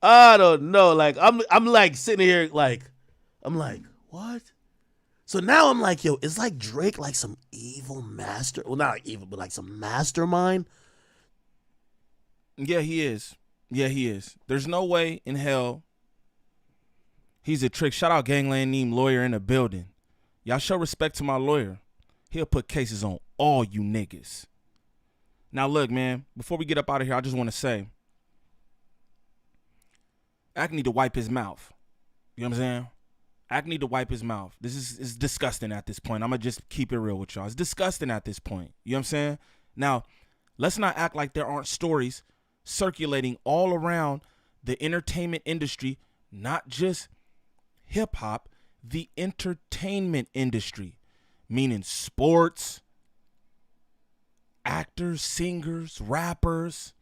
I don't know. I'm sitting here I'm like, what? So now I'm like, yo, is Drake some evil master? Well, not evil, but some mastermind. Yeah, he is. There's no way in hell he's a trick. Shout out Gangland Neem lawyer in the building. Y'all show respect to my lawyer. He'll put cases on all you niggas. Now look, man, before we get up out of here, I just want to say, Ak need to wipe his mouth. You know what I'm saying? Ak need to wipe his mouth. This is disgusting at this point. I'm going to just keep it real with y'all. It's disgusting at this point. You know what I'm saying? Now, let's not act like there aren't stories circulating all around the entertainment industry, not just hip-hop, the entertainment industry, meaning sports, actors, singers, rappers.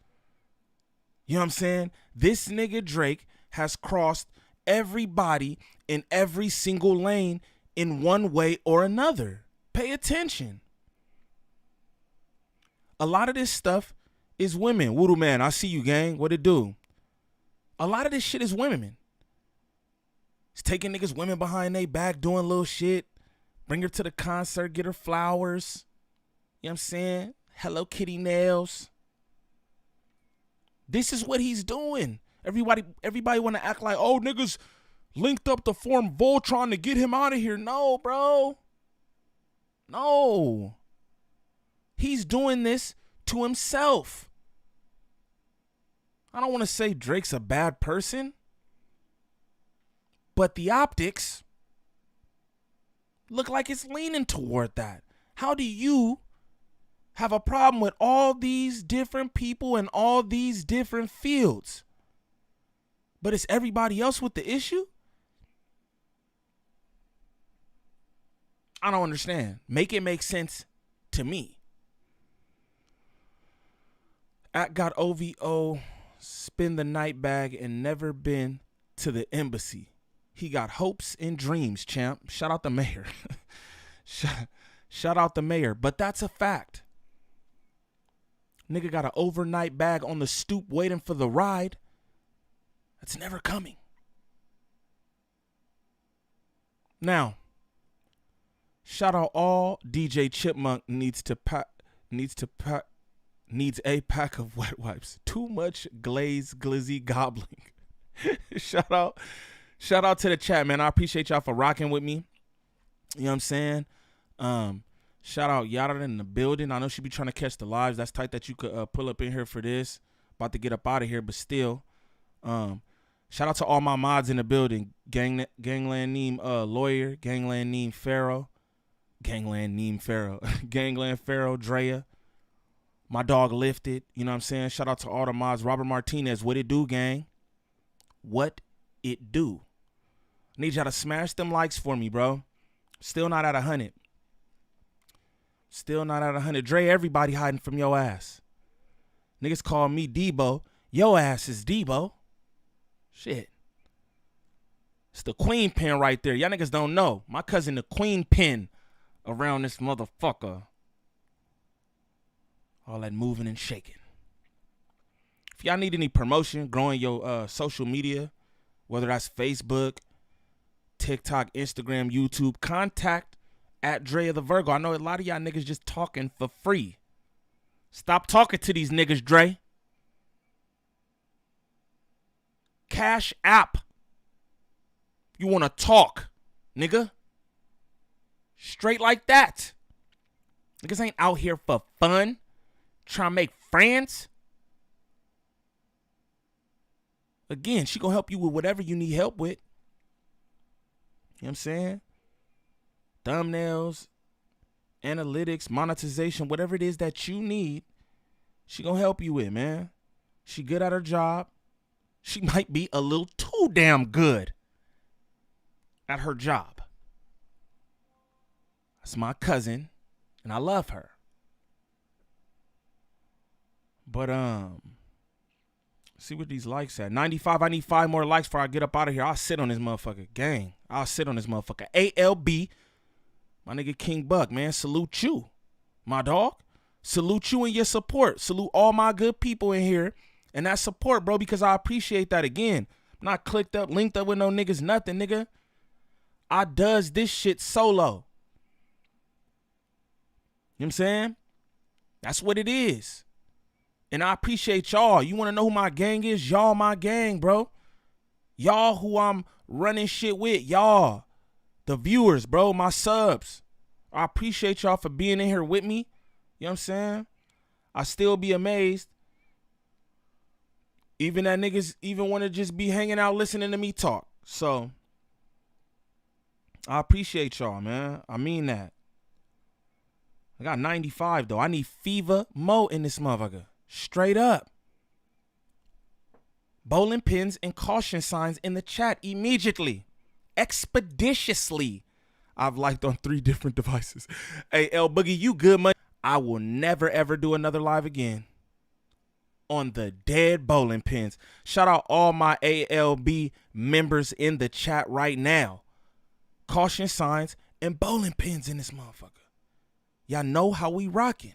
You know what I'm saying? This nigga Drake has crossed everybody in every single lane in one way or another. Pay attention. A lot of this stuff is women. Voodoo man, I see you, gang. What it do? A lot of this shit is women. It's taking niggas women behind they back doing little shit. Bring her to the concert, get her flowers. You know what I'm saying? Hello Kitty nails. This is what he's doing. Everybody want to act like, oh, niggas linked up to form Voltron to get him out of here. No, bro. No. He's doing this to himself. I don't want to say Drake's a bad person, But the optics look like it's leaning toward that. How do you have a problem with all these different people in all these different fields, but it's everybody else with the issue? I don't understand. Make it make sense to me. At got OVO, spend the night bag and never been to the embassy. He got hopes and dreams, champ. Shout out the mayor. Shout out the mayor. But that's a fact. Nigga got an overnight bag on the stoop waiting for the ride. That's never coming. Now, shout out all DJ Chipmunk needs a pack of wet wipes. Too much glizzy gobbling. Shout out to the chat, man. I appreciate y'all for rocking with me. You know what I'm saying? Shout out Yada in the building. I know she be trying to catch the lives. That's tight that you could pull up in here for this. About to get up out of here, but still. Shout out to all my mods in the building. Gangland Neem Lawyer, Gangland Neem Pharaoh. Gangland Pharaoh, Drea. My dog Lifted. You know what I'm saying? Shout out to all the mods. Robert Martinez, what it do, gang? What it do? Need y'all to smash them likes for me, bro. Still not at 100. Still not at 100. Dre, everybody hiding from your ass. Niggas call me Debo. Your ass is Debo. Shit. It's the queen pin right there. Y'all niggas don't know. My cousin the queen pin around this motherfucker. All that moving and shaking. If y'all need any promotion, growing your social media, whether that's Facebook, TikTok, Instagram, YouTube, contact at Dre the Virgo. I know a lot of y'all niggas just talking for free. Stop talking to these niggas, Dre. Cash App. You want to talk, nigga? Straight like that. Niggas ain't out here for fun. Trying to make friends. Again, she gonna help you with whatever you need help with. You know what I'm saying? Thumbnails, analytics, monetization, whatever it is that you need, she gonna help you with, man. She good at her job. She might be a little too damn good at her job. That's my cousin, and I love her. But see what these likes at. 95. I need 5 more likes before I get up out of here. I'll sit on this motherfucker. Gang. I'll sit on this motherfucker. ALB. My nigga King Buck, man. Salute you, my dog. Salute you and your support. Salute all my good people in here and that support, bro, because I appreciate that. Again, I'm not clicked up, linked up with no niggas, nothing, nigga. I does this shit solo. You know what I'm saying? That's what it is. And I appreciate y'all. You want to know who my gang is? Y'all my gang, bro. Y'all who I'm running shit with. Y'all. The viewers, bro. My subs. I appreciate y'all for being in here with me. You know what I'm saying? I still be amazed. Even that niggas even want to just be hanging out listening to me talk. So, I appreciate y'all, man. I mean that. I got 95, though. I need Fever Mo in this motherfucker. Straight up. Bowling pins and caution signs in the chat immediately. Expeditiously. I've liked on 3 different devices. Hey, L Boogie, you good, man? I will never, ever do another live again on the dead bowling pins. Shout out all my ALB members in the chat right now. Caution signs and bowling pins in this motherfucker. Y'all know how we rocking.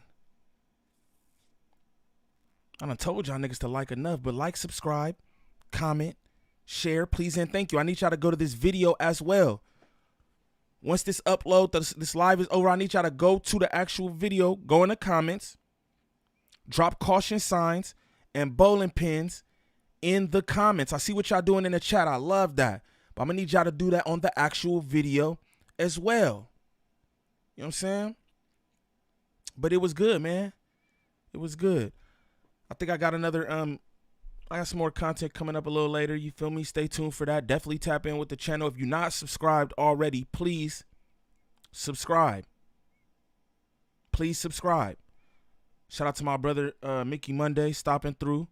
I done told y'all niggas to like enough, but like, subscribe, comment, share, please, and thank you. I need y'all to go to this video as well. Once this upload, this live is over, I need y'all to go to the actual video, go in the comments, drop caution signs and bowling pins in the comments. I see what y'all doing in the chat. I love that. But I'm going to need y'all to do that on the actual video as well. You know what I'm saying? But it was good, man. It was good. I think I got another I got some more content coming up a little later. You feel me? Stay tuned for that. Definitely tap in with the channel. If you're not subscribed already, please subscribe. Please subscribe. Shout out to my brother Mickey Monday stopping through.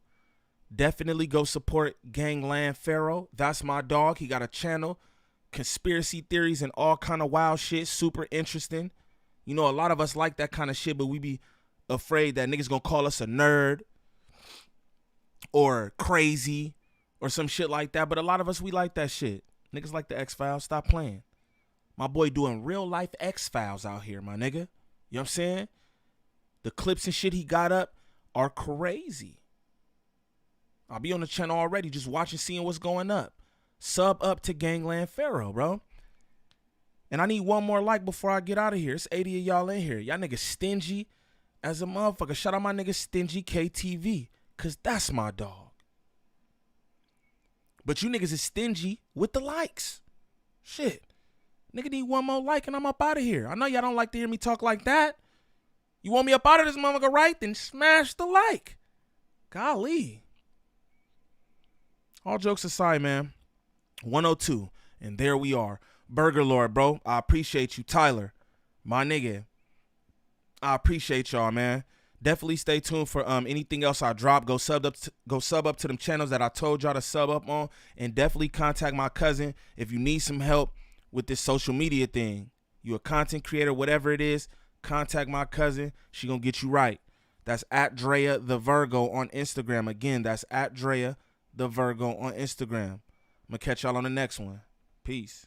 Definitely go support Gangland Pharaoh. That's my dog. He got a channel. Conspiracy theories and all kind of wild shit. Super interesting. You know, a lot of us like that kind of shit, but we be afraid that niggas gonna call us a nerd or crazy or some shit like that. But a lot of us, we like that shit. Niggas like the X-Files. Stop playing. My boy doing real life X-Files out here, my nigga. You know what I'm saying? The clips and shit he got up are crazy. I'll be on the channel already just watching, seeing what's going up. Sub up to Gangland Pharaoh, bro. And I need one more like before I get out of here. It's 80 of y'all in here. Y'all niggas stingy as a motherfucker. Shout out my nigga Stingy KTV, because that's my dog. But you niggas is stingy with the likes. Shit. Nigga need one more like and I'm up out of here. I know y'all don't like to hear me talk like that. You want me up out of this motherfucker, right? Then smash the like. Golly. All jokes aside, man. 102. And there we are. Burger Lord, bro. I appreciate you. Tyler, my nigga. I appreciate y'all, man. Definitely stay tuned for anything else I drop. Go sub up to them channels that I told y'all to sub up on. And definitely contact my cousin if you need some help with this social media thing. You a content creator, whatever it is, contact my cousin. She gonna get you right. That's at Drea the Virgo on Instagram. Again, that's at Drea the Virgo on Instagram. I'm gonna catch y'all on the next one. Peace.